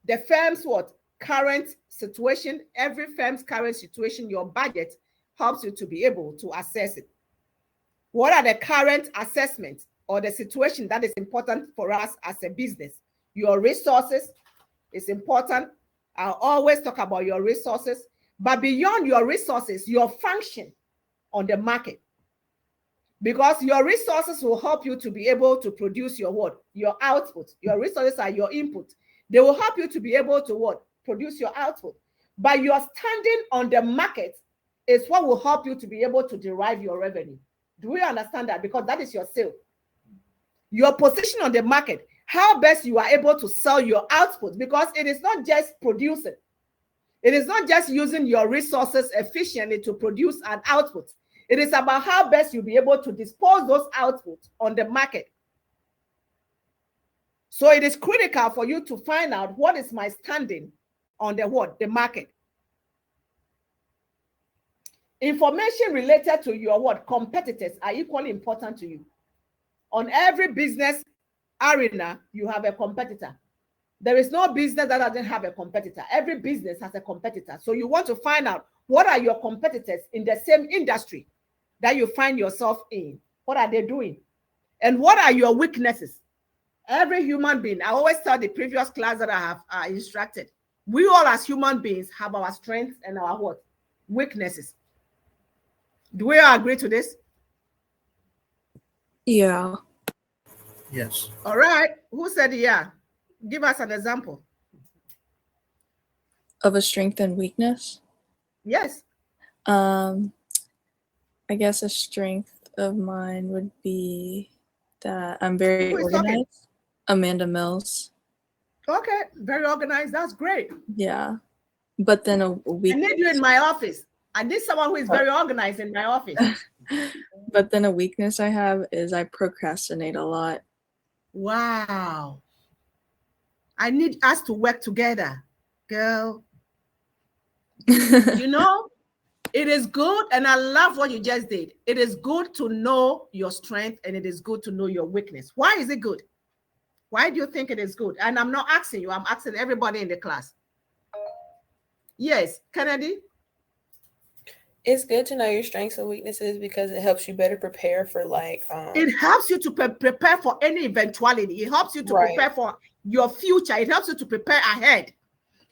the firm's what? Current situation. Every firm's current situation, your budget helps you to be able to assess it. What are the current assessments or the situation that is important for us as a business? Your resources is important. I'll always talk about your resources, but beyond your resources, your function on the market. Because your resources will help you to be able to produce your what? Your output. Your resources are your input. They will help you to be able to what? Produce your output. But your standing on the market is what will help you to be able to derive your revenue. Do we understand that? Because that is your sale. Your position on the market, how best you are able to sell your output, because it is not just producing. It is not just using your resources efficiently to produce an output. It is about how best you'll be able to dispose those outputs on the market. So it is critical for you to find out what is my standing on the what? The market. Information related to your what? Competitors are equally important to you. On every business arena, you have a competitor. There is no business that doesn't have a competitor. Every business has a competitor. So you want to find out what are your competitors in the same industry that you find yourself in. What are they doing? And what are your weaknesses? Every human being, I always tell the previous class that I have instructed, we all as human beings have our strengths and our what? Weaknesses. Do we all agree to this? Yeah. Yes. All right. Who said yeah? Give us an example. Of a strength and weakness. Yes. I guess a strength of mine would be that I'm very Who is organized. talking? Amanda Mills. Okay. Very organized. That's great. Yeah. But then a I weakness. need you in my office. I need someone who is very organized in my office. But then a weakness I have is I procrastinate a lot. Wow. I need us to work together, girl. You know, it is good, and I love what you just did. It is good to know your strength, and it is good to know your weakness. Why is it good? Why do you think it is good? And I'm not asking you, I'm asking everybody in the class. Yes, Kennedy? It's good to know your strengths and weaknesses because it helps you better prepare for like It helps you to prepare for any eventuality. It helps you to prepare for your future. It helps you to prepare ahead.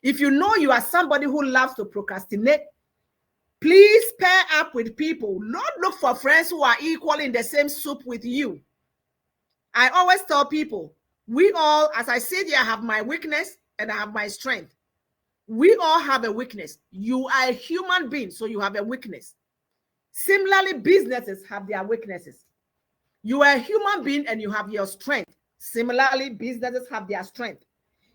If you know you are somebody who loves to procrastinate, please pair up with people. Don't look for friends who are equally in the same soup with you. I always tell people, we all, as I said here, I have my weakness and I have my strength. We all have a weakness. You are a human being, so you have a weakness. Similarly, businesses have their weaknesses. You are a human being and you have your strength. Similarly, businesses have their strength.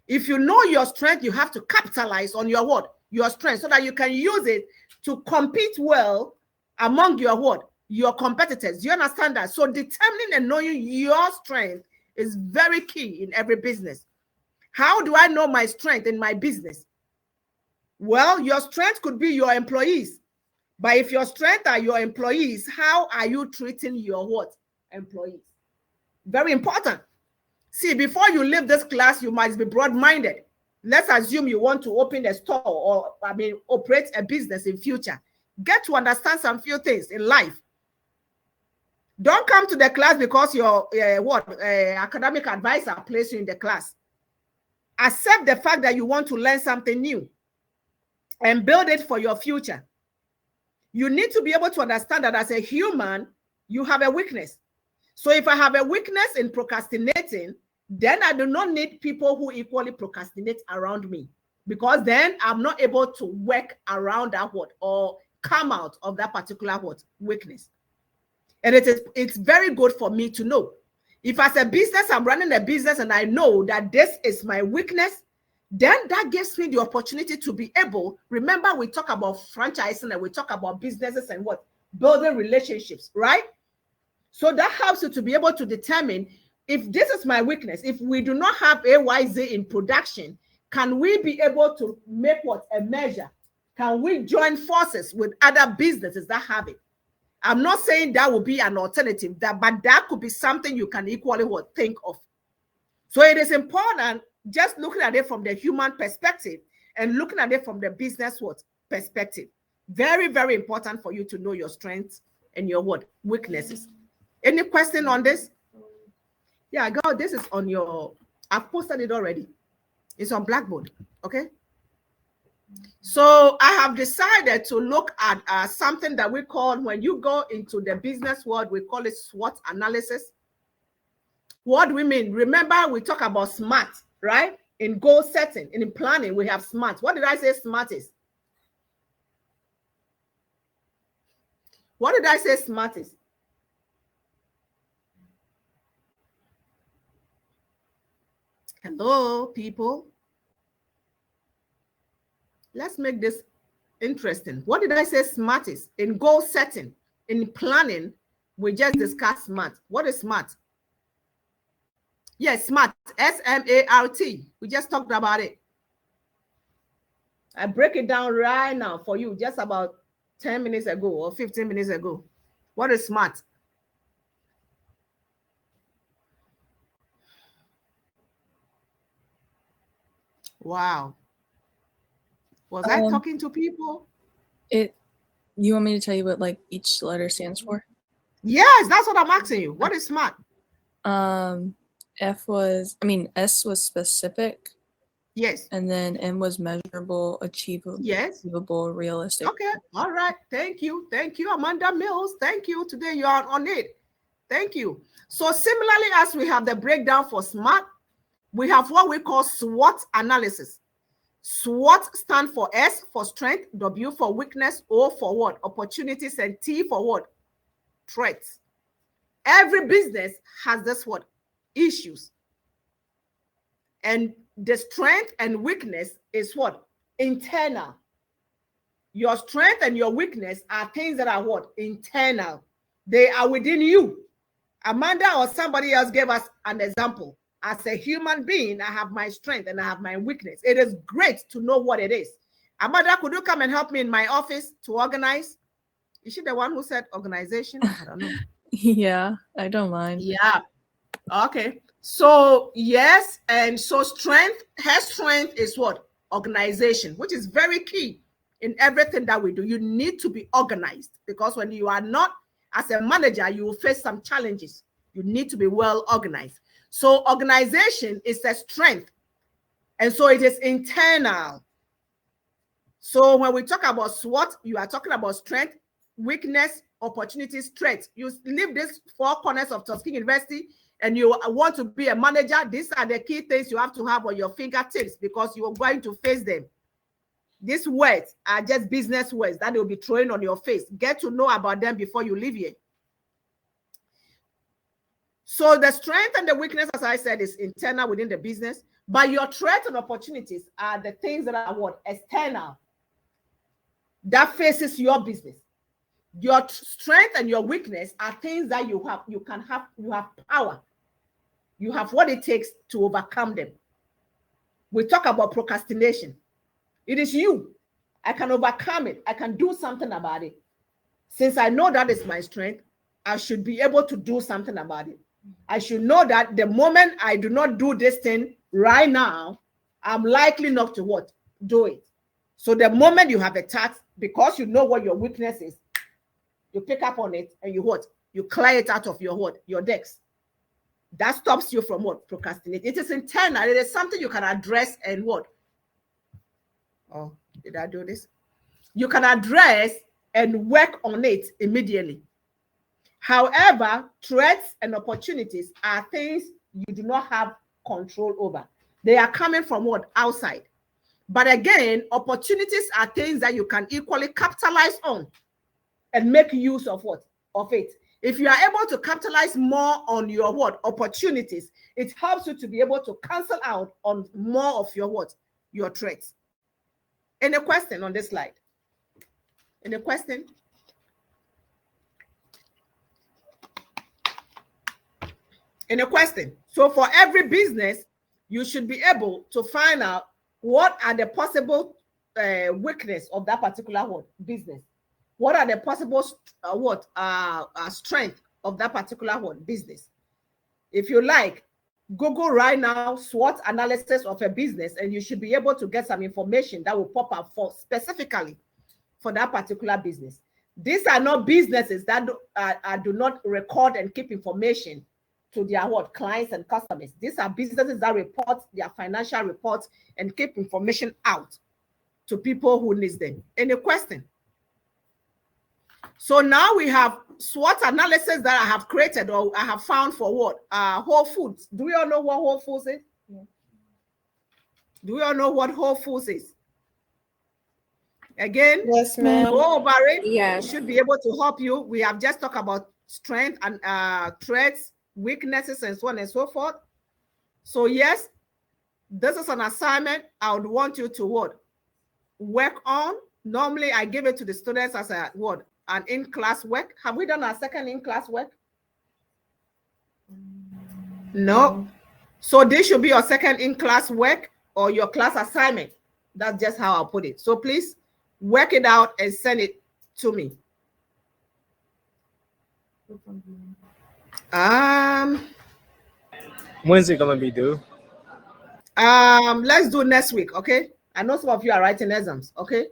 If you know your strength, you have to capitalize on your what? Your strength, so that you can use it to compete well among your what? Your competitors. Do you understand that? So determining and knowing your strength is very key in every business. How do I know my strength in my business? Well, your strength could be your employees. But if your strength are your employees, how are you treating your what? Employees. Very important. See, before you leave this class, you must be broad-minded. Let's assume you want to open a store or, operate a business in future. Get to understand some few things in life. Don't come to the class because your academic advisor placed you in the class. Accept the fact that you want to learn something new and build it for your future. You need to be able to understand that as a human, you have a weakness. So if I have a weakness in procrastinating, then I do not need people who equally procrastinate around me, because then I'm not able to work around that what or come out of that particular what weakness. And it's very good for me to know. If as a business, I'm running a business and I know that this is my weakness, then that gives me the opportunity to be able, remember we talk about franchising and we talk about businesses and what? Building relationships, right? So that helps you to be able to determine if this is my weakness. If we do not have AYZ in production, can we be able to make what? A measure? Can we join forces with other businesses that have it? I'm not saying that will be an alternative, but that could be something you can equally what think of. So it is important just looking at it from the human perspective and looking at it from the business what perspective. Very, very important for you to know your strengths and your what weaknesses. Any question on this? Yeah, girl, this is on your, I've posted it already. It's on Blackboard, okay? So I have decided to look at something that we call, when you go into the business world, we call it SWOT analysis. What do we mean? Remember, we talk about SMART, right? In goal setting, in planning, we have SMART. What did I say SMART is? What did I say SMART is? Hello, people. Let's make this interesting. What did I say SMART is? In goal setting, in planning, we just discussed SMART. What is SMART? Yes, SMART, S-M-A-R-T. We just talked about it. I break it down right now for you just about 10 minutes ago or 15 minutes ago. What is SMART? Wow. Was I talking to people? You want me to tell you what like each letter stands for? Yes, that's what I'm asking you. What is SMART? S was specific. Yes. And then M was measurable, achievable, yes, achievable, realistic. Okay. All right. Thank you. Thank you, Amanda Mills. Thank you. Today you are on it. Thank you. So similarly, as we have the breakdown for SMART, we have what we call SWOT analysis. SWOT stands for S for strength, W for weakness, O for what? Opportunities, and T for what? Threats. Every business has this what? Issues. And the strength and weakness is what? Internal. Your strength and your weakness are things that are what? Internal. They are within you. Amanda or somebody else gave us an example. As a human being, I have my strength and I have my weakness. It is great to know what it is. Amanda, could you come and help me in my office to organize? Is she the one who said organization? I don't know. Yeah, I don't mind. Yeah. Okay. So yes, and so strength, her strength is what? Organization, which is very key in everything that we do. You need to be organized, because when you are not, as a manager, you will face some challenges. You need to be well organized. So organization is a strength, and so it is internal. So when we talk about SWOT, you are talking about strength, weakness, opportunities, threats. You leave these four corners of Tuskegee University and you want to be a manager. These are the key things you have to have on your fingertips, because you are going to face them. These words are just business words that they will be throwing on your face. Get to know about them before you leave here. So the strength and the weakness, as I said, is internal within the business, but your threats and opportunities are the things that are what? External. That faces your business. Your strength and your weakness are things that you have. You have power. You have what it takes to overcome them. We talk about procrastination. It is you. I can overcome it. I can do something about it. Since I know that is my strength, I should be able to do something about it. I should know that the moment I do not do this thing right now, I'm likely not to what? Do it. So the moment you have a task, because you know what your weakness is, you pick up on it and you what? You clear it out of your what? Your decks. That stops you from what? Procrastinate. It is internal. It is something you can address and what? Oh, did I do this? You can address and work on it immediately. However, threats and opportunities are things you do not have control over. They are coming from what? Outside. But again, opportunities are things that you can equally capitalize on and make use of what? Of it. If you are able to capitalize more on your what? Opportunities, it helps you to be able to cancel out on more of your what? Your threats. Any question on this slide? Any question? Any question? So for every business, you should be able to find out what are the possible weakness of that particular business. What are the possible strength of that particular business? If you like, Google right now SWOT analysis of a business, and you should be able to get some information that will pop up for specifically for that particular business. These are not businesses that do not record and keep information to their clients and customers. These are businesses that report their financial reports and keep information out to people who need them. Any question? So now we have SWOT analysis that I have created or I have found for what? Whole Foods. Do we all know what Whole Foods is? Yeah. Do we all know what Whole Foods is? Again, Yes, ma'am. go over it. Yes. It should be able to help you. We have just talked about strength and threats, weaknesses, and so on and so forth. So yes, this is an assignment I would want you to what? Work on. Normally, I give it to the students as a what? An in-class work. Have we done our second in-class work? No. So this should be your second in-class work or your class assignment. That's just how I'll put it. So please work it out and send it to me. When's it gonna be due? Let's do next week, okay? I know some of you are writing exams, okay?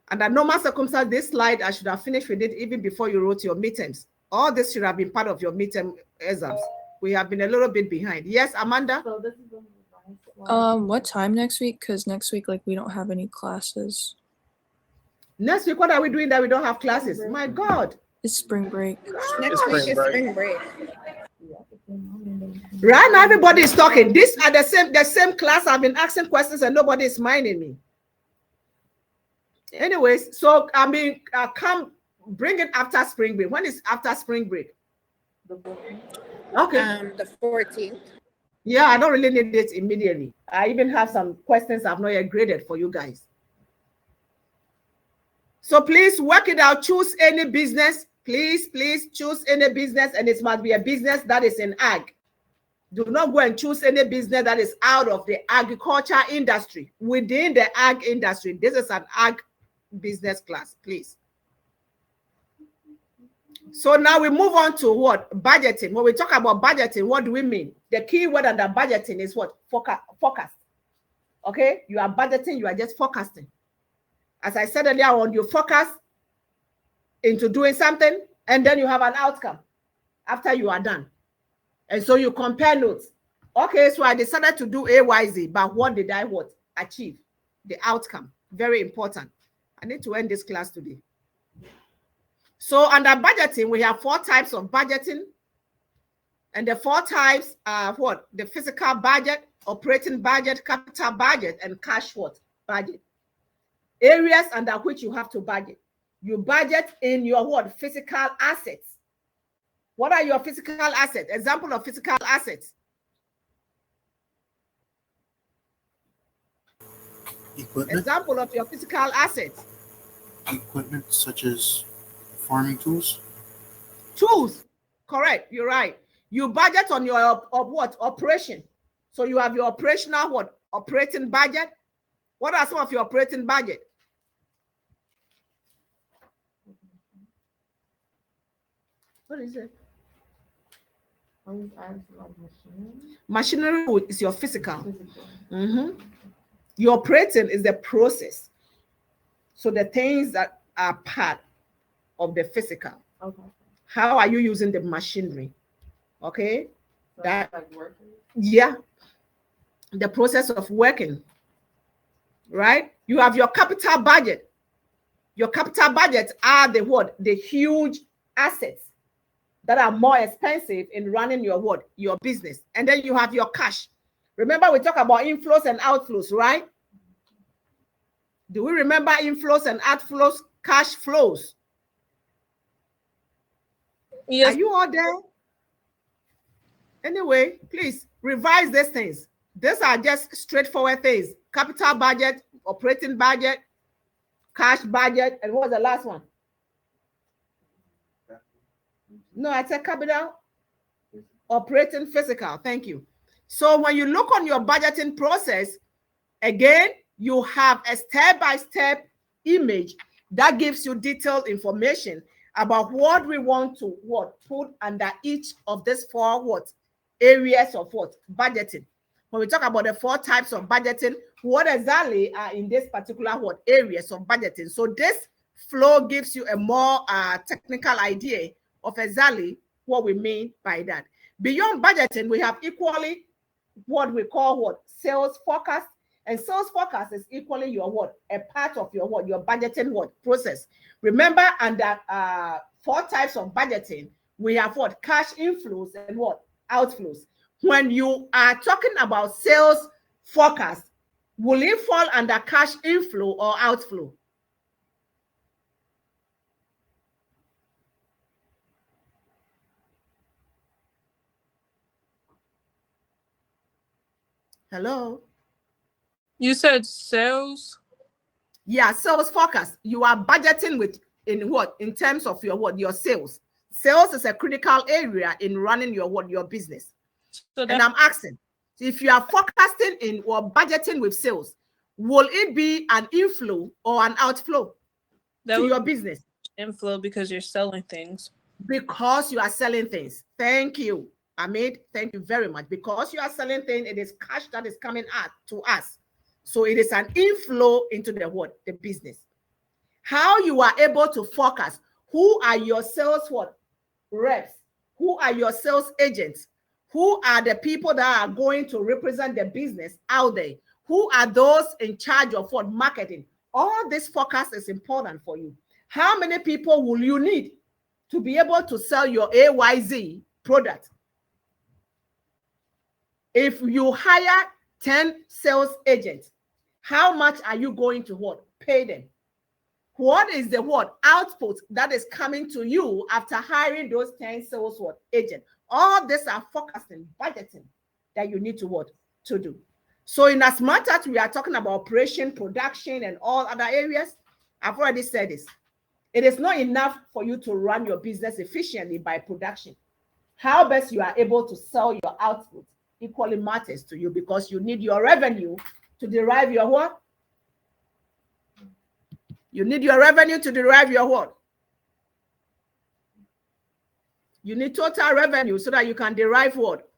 Under normal circumstances, this slide, I should have finished with it even before you wrote your midterms. All this should have been part of your midterm exams. We have been a little bit behind. Yes, Amanda? So this is going to be nice. What time next week? Because next week, like, we don't have any classes. Next week, what are we doing that we don't have classes? My God. It's spring break. Next week is spring break. Right now, everybody is talking. These are the same class. I've been asking questions and nobody is minding me. Anyways, so I mean, come bring it after spring break. When is after spring break? Okay. The 14th. Yeah, I don't really need it immediately. I even have some questions I've not yet graded for you guys. So please work it out. Choose any business. Please choose any business, and it must be a business that is in ag. Do not go and choose any business that is out of the agriculture industry. Within the ag industry, this is an ag business class, please. So now we move on to what? Budgeting. When we talk about budgeting, what do we mean? The key word under budgeting is what? Forecast. Okay? You are budgeting, you are just forecasting. As I said earlier on, you focus into doing something, and then you have an outcome after you are done. And so you compare notes. Okay, so I decided to do AYZ, but what did I achieve? The outcome. Very important. I need to end this class today. So under budgeting, we have 4 types of budgeting. And the 4 types are what? The physical budget, operating budget, capital budget, and cash budget. Areas under which you have to budget. You budget in your what? Physical assets. What are your physical assets? Example of physical assets. Equipment. Example of your physical assets. Equipment such as farming tools. Tools. Correct. You're right. You budget on your what? Operation. So you have your operational what? Operating budget. What are some of your operating budget? What is it? Machinery is your physical. Your operating is the process. So the things that are part of the physical. Okay. How are you using the machinery? Okay. So That like working. yeah. The process of working. Right? You have your capital budget. Your capital budgets are the what? The huge assets that are more expensive in running your what? Your business. And then you have your cash. Remember, we talk about inflows and outflows, right? Do we remember inflows and outflows, cash flows? Yes. Are you all there? Anyway, please revise these things. These are just straightforward things. Capital budget, operating budget, cash budget, and what was the last one? No, I said capital, operating, physical. Thank you. So when you look on your budgeting process, again, you have a step-by-step image that gives you detailed information about what we want to put under each of these 4 areas of budgeting. When we talk about the 4 types of budgeting, what exactly are in this particular areas of budgeting? So these flow gives you a more technical idea of exactly what we mean by that. Beyond budgeting, we have equally what we call what? Sales forecast. And sales forecast is equally your what? A part of your what? Your budgeting what? Process. Remember, under 4 types of budgeting, we have what? Cash inflows and what? Outflows. When you are talking about sales forecast, will it fall under cash inflow or outflow? Hello? You said sales? Yeah, sales forecast. You are budgeting with in what? In terms of your what? Your sales. Sales is a critical area in running your what? Your business. So and I'm asking, if you are forecasting in or budgeting with sales, will it be an inflow or an outflow to your business? Inflow, because you're selling things. Because you are selling things. Thank you, Ahmed. Thank you very much. Because you are selling things, it is cash that is coming out to us. So it is an inflow into the what? The business. How you are able to forecast who are your sales what? Reps? Who are your sales agents? Who are the people that are going to represent the business out there? Who are those in charge of what? Marketing? All this forecast is important for you. How many people will you need to be able to sell your AYZ product? If you hire 10 sales agents, how much are you going to what? Pay them? What is the what? Output that is coming to you after hiring those 10 sales what? Agents? All these are forecasting, budgeting that you need to what? To do. So in as much as we are talking about operation, production, and all other areas, I've already said this. It is not enough for you to run your business efficiently by production. How best you are able to sell your output equally matters to you, because you need your revenue to derive your what? You need your revenue to derive your what? You need total revenue so that you can derive what?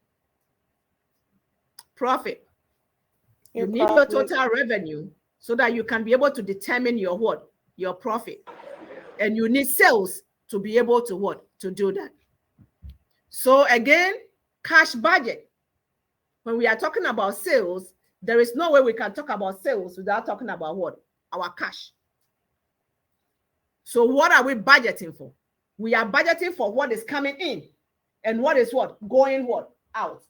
Profit. You need your total revenue so that you can be able to determine your what? Your profit. And you need sales to be able to what? To do that. So again, cash budget. When we are talking about sales, there is no way we can talk about sales without talking about what? Our cash. So what are we budgeting for? We are budgeting for what is coming in and what is what? Going what? Out.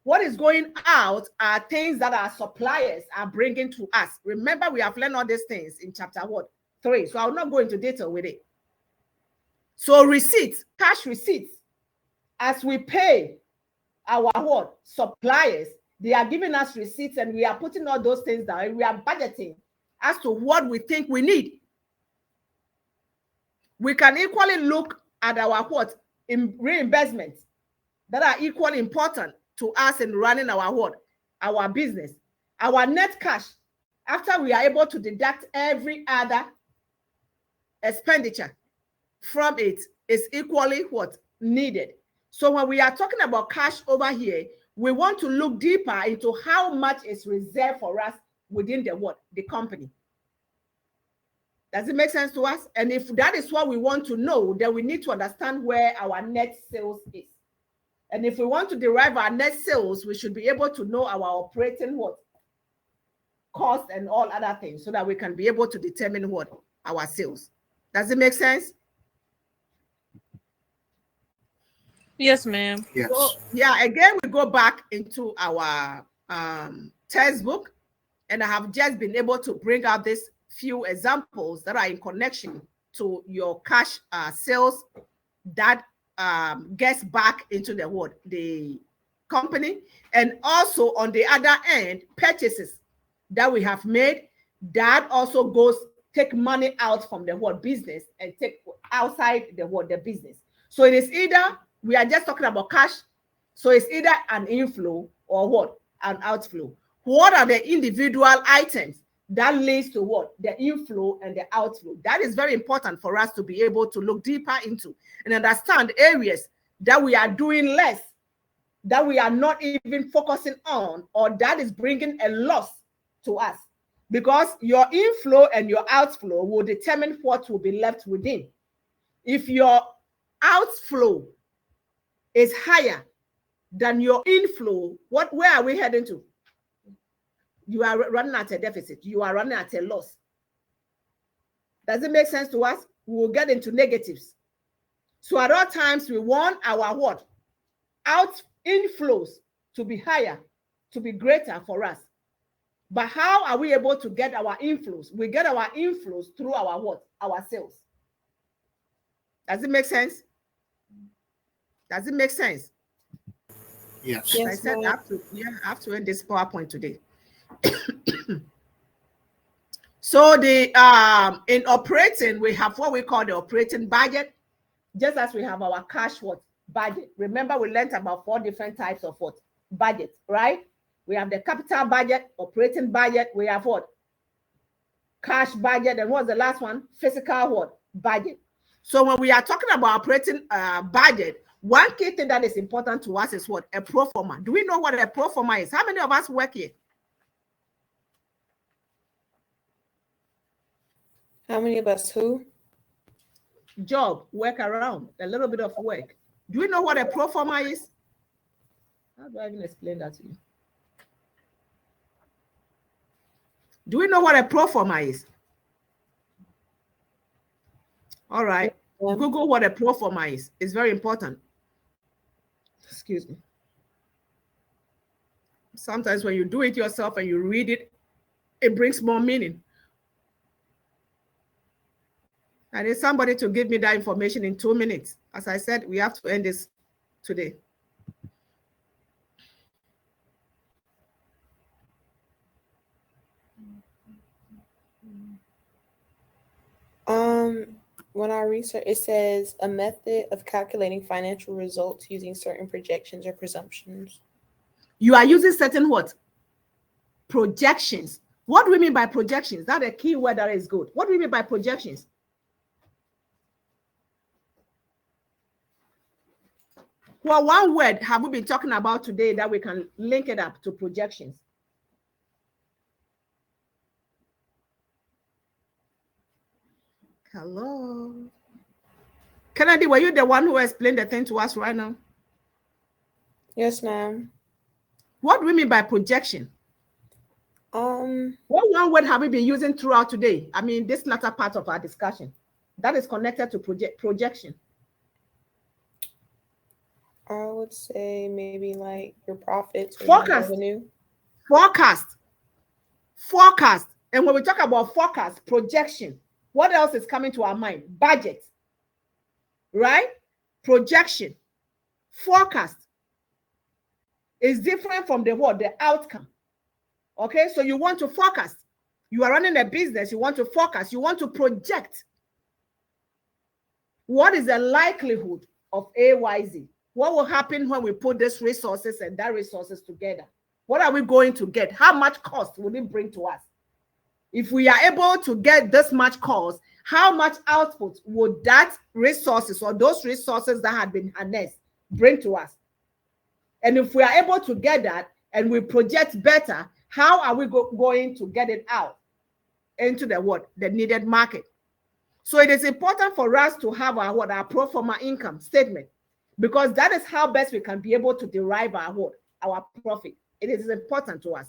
What is going out are things that our suppliers are bringing to us. Remember, we have learned all these things in chapter what? 3. So I will not go into detail with it. So receipts, cash receipts, as we pay our what? Suppliers, they are giving us receipts and we are putting all those things down and we are budgeting as to what we think we need. We can equally look at our what? In reimbursements that are equally important to us in running our what? Our business. Our net cash, after we are able to deduct every other expenditure from it, is equally what? Needed. So when we are talking about cash over here, we want to look deeper into how much is reserved for us within the what? The company. Does it make sense to us? And if that is what we want to know, then we need to understand where our net sales is. And if we want to derive our net sales, we should be able to know our operating what? Cost and all other things, so that we can be able to determine what? Our sales. Does it make sense? Yes, ma'am. Yes. So, yeah, again, we go back into our textbook, and I have just been able to bring out these few examples that are in connection to your cash sales that gets back into the what? The company, and also on the other end, purchases that we have made that also goes take money out from the what? Business and take outside the what? The business. So it is either we are just talking about cash, so it's either an inflow or what? An outflow. What are the individual items that leads to what? The inflow and the outflow. That is very important for us to be able to look deeper into and understand areas that we are doing less, that we are not even focusing on, or that is bringing a loss to us. because your inflow and your outflow will determine what will be left within. If your outflow is higher than your inflow, where are we heading to? You are running at a deficit. You are running at a loss. Does it make sense to us? We will get into negatives. So at all times, we want our what? Inflows to be higher, to be greater for us. But how are we able to get our inflows? We get our inflows through our what? Our sales. Does it make sense? Does it make sense? Yes. Yes, I said ma'am. I have to end this PowerPoint today. So in operating, we have what we call the operating budget, just as we have our cash budget. Remember, we learned about 4 different types of budget, right? We have the capital budget, operating budget. We have cash budget, and what's the last one? Physical budget. So when we are talking about operating budget, one key thing that is important to us is what? A pro forma. Do we know what a pro forma is? How many of us work here? How many of us who? Job, work around, a little bit of work. Do we know what a pro forma is? How do I even explain that to you? Do we know what a pro forma is? All right. Yeah. Google what a pro forma is. It's very important. Excuse me. Sometimes when you do it yourself and you read it, it brings more meaning. I need somebody to give me that information in 2 minutes. As I said, we have to end this today. When I research, it says a method of calculating financial results using certain projections or presumptions. You are using certain what? Projections. What do we mean by projections? That's a key word that is good. What do we mean by projections? Well, one word have we been talking about today that we can link it up to projections? Hello. Kennedy, were you the one who explained the thing to us right now? Yes, ma'am. What do we mean by projection? What one word have we been using throughout today? I mean, this latter part of our discussion that is connected to projection. I would say maybe like your profits or Forecast. your revenue. Forecast. And when we talk about forecast, projection, what else is coming to our mind? Budget, right? Projection, forecast is different from the outcome. Okay, so you want to forecast. You are running a business, you want to forecast, you want to project. What is the likelihood of AYZ? What will happen when we put these resources and that resources together? What are we going to get? How much cost will it bring to us? If we are able to get this much cost, how much output would that resources or those resources that had been harnessed bring to us? And if we are able to get that and we project better, how are we going to get it out into the needed market? So it is important for us to have our pro forma income statement, because that is how best we can be able to derive our profit. It is important to us.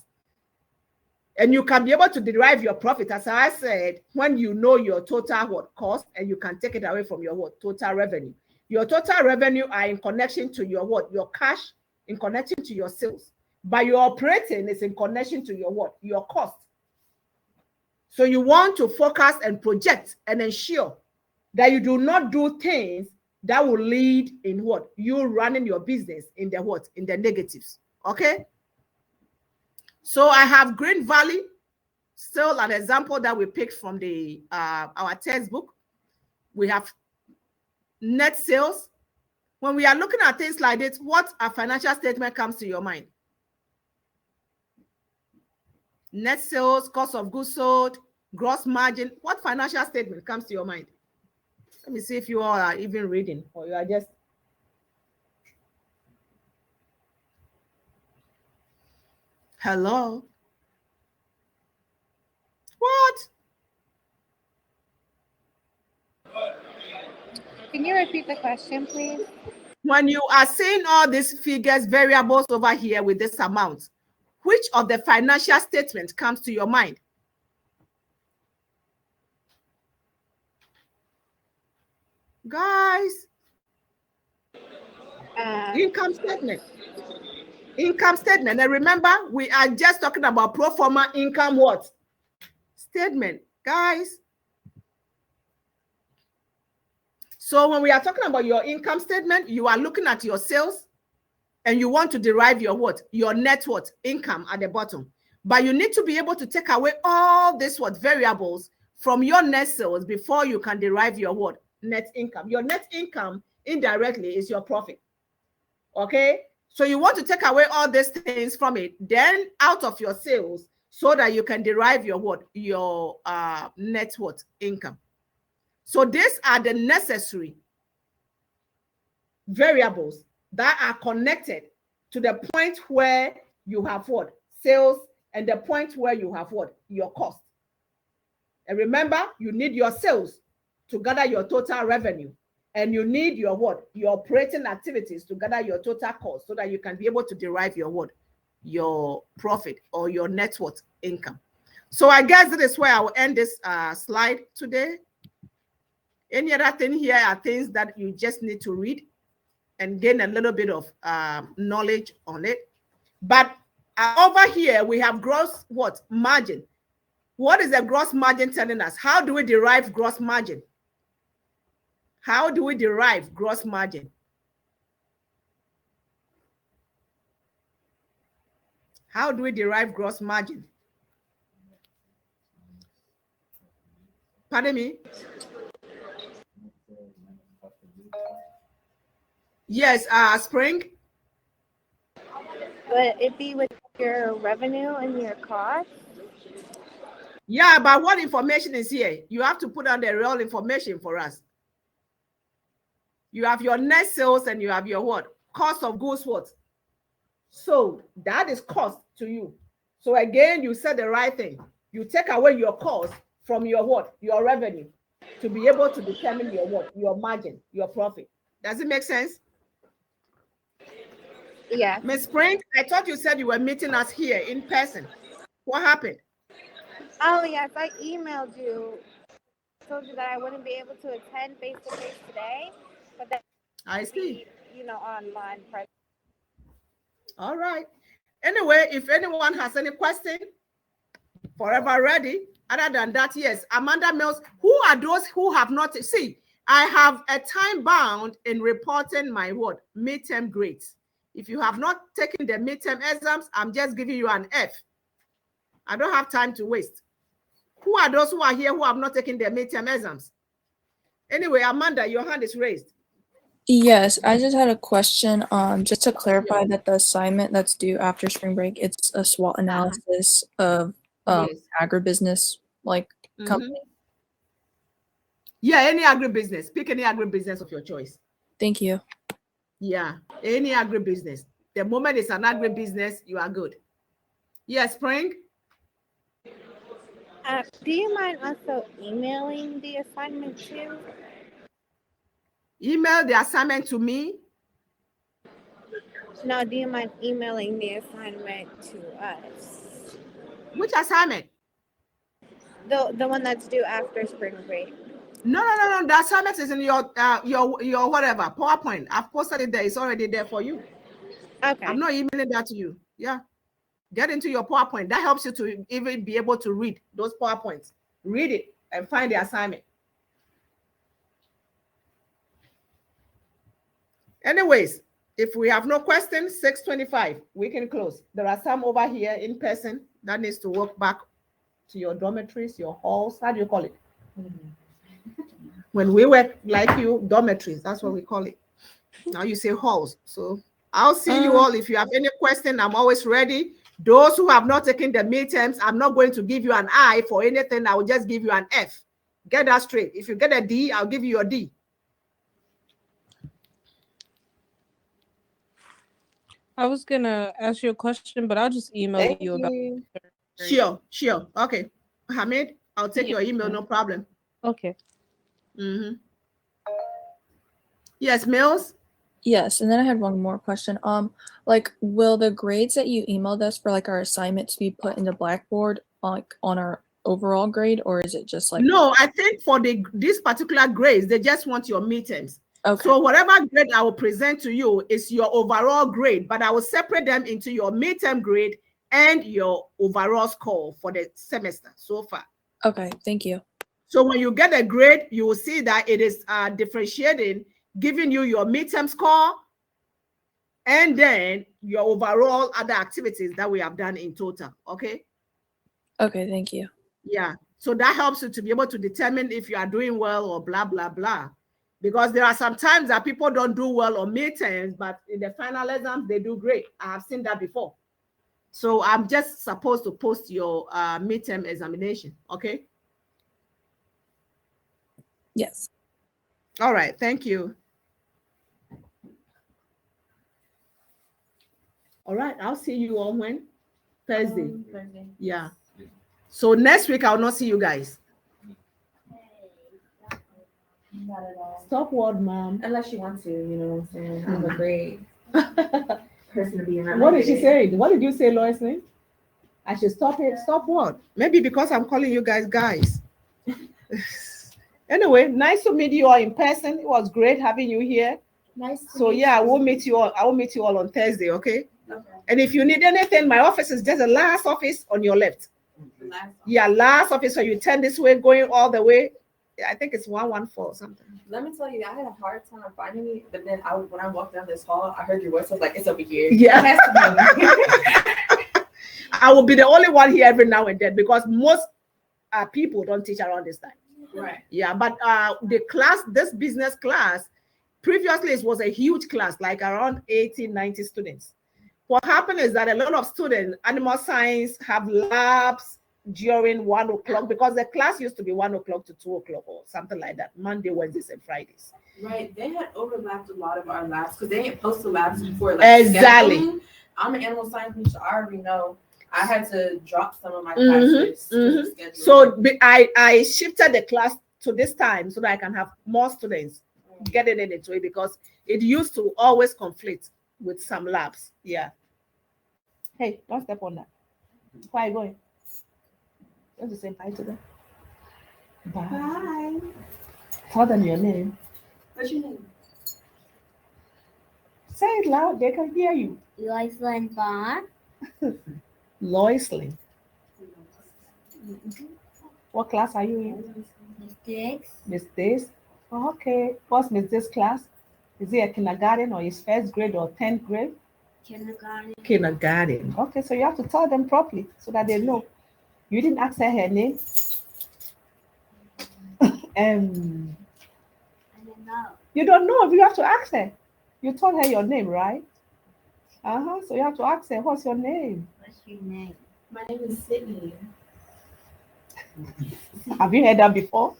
And you can be able to derive your profit, as I said, when you know your total cost, and you can take it away from your total revenue. Your total revenue are in connection to your cash, in connection to your sales. But your operating is in connection to your cost. So you want to focus and project and ensure that you do not do things that will lead in you running your business in the negatives. Okay. So I have Green Valley, still an example that we picked from our textbook. We have net sales. When we are looking at things like this, what a financial statement comes to your mind? Net sales, cost of goods sold, gross margin. What financial statement comes to your mind? Let me see if you all are even reading or you are just. Hello. What? Can you repeat the question, please? When you are seeing all these figures, variables over here with this amount, which of the financial statement comes to your mind? Guys, income statement. Income statement. And remember, we are just talking about pro forma income what? Statement. Guys. So when we are talking about your income statement, you are looking at your sales and you want to derive your what? Your net what? Income at the bottom. But you need to be able to take away all this what? Variables from your net sales before you can derive your what? Net income. Your net income indirectly is your profit. Okay? So you want to take away all these things from it, then out of your sales, so that you can derive your what? Your net what? Income. So these are the necessary variables that are connected to the point where you have what? Sales, and the point where you have what? Your cost. And remember, you need your sales to gather your total revenue. And you need your what? Your operating activities to gather your total cost so that you can be able to derive your what? Your profit or your net worth income. So I guess that is where I will end this slide today. Any other thing here are things that you just need to read and gain a little bit of knowledge on it. But over here, we have gross what? Margin. What is the gross margin telling us? How do we derive gross margin? How do we derive gross margin? How do we derive gross margin? Pardon me? Yes, Spring. Would it be with your revenue and your cost? Yeah, but what information is here? You have to put on the real information for us. You have your net sales and you have your what? Cost of goods what? So that is cost to you. So again, you said the right thing. You take away your cost from your what? Your revenue to be able to determine your what? Your margin, your profit. Does it make sense? Yeah. Ms. Spring, I thought you said you were meeting us here in person. What happened? Oh, yes. I emailed you. Told you that I wouldn't be able to attend face to face today, but that I see. Online. All right. Anyway, if anyone has any question, forever ready. Other than that, yes, Amanda Mills. Who are those who have not? See, I have a time bound in reporting my what? Midterm grades. If you have not taken the midterm exams, I'm just giving you an F. I don't have time to waste. Who are those who are here who have not taken their midterm exams? Anyway, Amanda, your hand is raised. Yes, I just had a question. Just to clarify that the assignment that's due after spring break, it's a SWOT analysis of Yes. agribusiness company. Yeah, any agribusiness. Pick any agribusiness of your choice. Thank you. Yeah, any agribusiness. The moment it's an agribusiness, you are good. Yes, Spring. Do you mind also emailing the assignment too? Email the assignment to me. No, do you mind emailing the assignment to us? Which assignment? The one that's due after spring break. No. The assignment is in your whatever PowerPoint. I've posted it there. It's already there for you. Okay. I'm not emailing that to you. Yeah. Get into your PowerPoint. That helps you to even be able to read those PowerPoints. Read it and find the assignment. Anyways, if we have no questions, 6:25, we can close. There are some over here in person that needs to walk back to your dormitories, your halls. How do you call it? When we work like you, dormitories, that's what we call it. Now you say halls. So I'll see you all. If you have any question, I'm always ready. Those who have not taken the midterms, I'm not going to give you an I for anything. I will just give you an F. Get that straight. If you get a D, I'll give you your D. I was gonna ask you a question, but I'll just email you about it. Sure. Okay. Hamid, I'll take your email, no problem. Okay. Mm-hmm. Yes, Mills? Yes, and then I had one more question. Like, will the grades that you emailed us for like our assignments be put into Blackboard, like on our overall grade, or is it just like? No, I think for this particular grades, they just want your midterms. Okay. So whatever grade I will present to you is your overall grade, but I will separate them into your midterm grade and your overall score for the semester so far. Okay, thank you. So when you get a grade, you will see that it is differentiating, giving you your midterm score and then your overall other activities that we have done in total. Okay. Okay, thank you. Yeah. So that helps you to be able to determine if you are doing well or blah, blah, blah. Because there are some times that people don't do well on midterms, but in the final exams, they do great. I have seen that before. So I'm just supposed to post your midterm examination. Okay. Yes. All right. Thank you. All right. I'll see you on when? Thursday. Thursday. Yeah. So next week, I'll not see you guys. Not at all. Stop word, mom. Unless you want to, you know what I'm saying? I'm a great person to be around. What did she say? What did you say, Lois? I should stop it. Stop what? Maybe because I'm calling you guys. Anyway, nice to meet you all in person. It was great having you here. Nice. So yeah, I will meet you all. I will meet you all on Thursday, okay? Okay. And if you need anything, my office is just the last office on your left. Yeah, last office. So you turn this way, going all the way. I think it's 114 or something. Let me tell you, I had a hard time finding you, but then when I walked down this hall, I heard your voice. I was like, it's over here. Yeah. It has to be. I will be the only one here every now and then because most people don't teach around this time. Right. Yeah, but the class, this business class, previously it was a huge class, like around 80, 90 students. What happened is that a lot of students, animal science, have labs during 1 o'clock because the class used to be 1 o'clock to 2 o'clock or something like that, Monday, Wednesdays, and Fridays. Right. They had overlapped a lot of our labs because they had posted labs before. Like, exactly. Scheduling. I'm an animal science teacher. I already know. I had to drop some of my classes. So I shifted the class to this time so that I can have more students getting into it because it used to always conflict with some labs. Yeah. Hey, don't step on that. Where are you going? You want to say bye to them? Bye. Bye. Tell them your name. What's your name? Say it loud. They can hear you. Loislin Bond. Loislin. What class are you in? Mistakes. Miss Days. Oh, okay. What's Miss Days class? Is it a kindergarten or is first grade or 10th grade? Kindergarten. Kindergarten. Okay, so you have to tell them properly so that they know. You didn't ask her name. I don't know. You don't know. You have to ask her. You told her your name, right? So you have to ask her, what's your name? What's your name? My name is Sydney. Have you heard that before?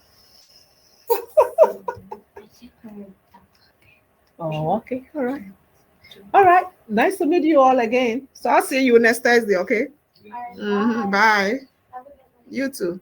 Oh, okay. All right. All right. Nice to meet you all again. So I'll see you next Thursday, okay? All right, Bye. You too.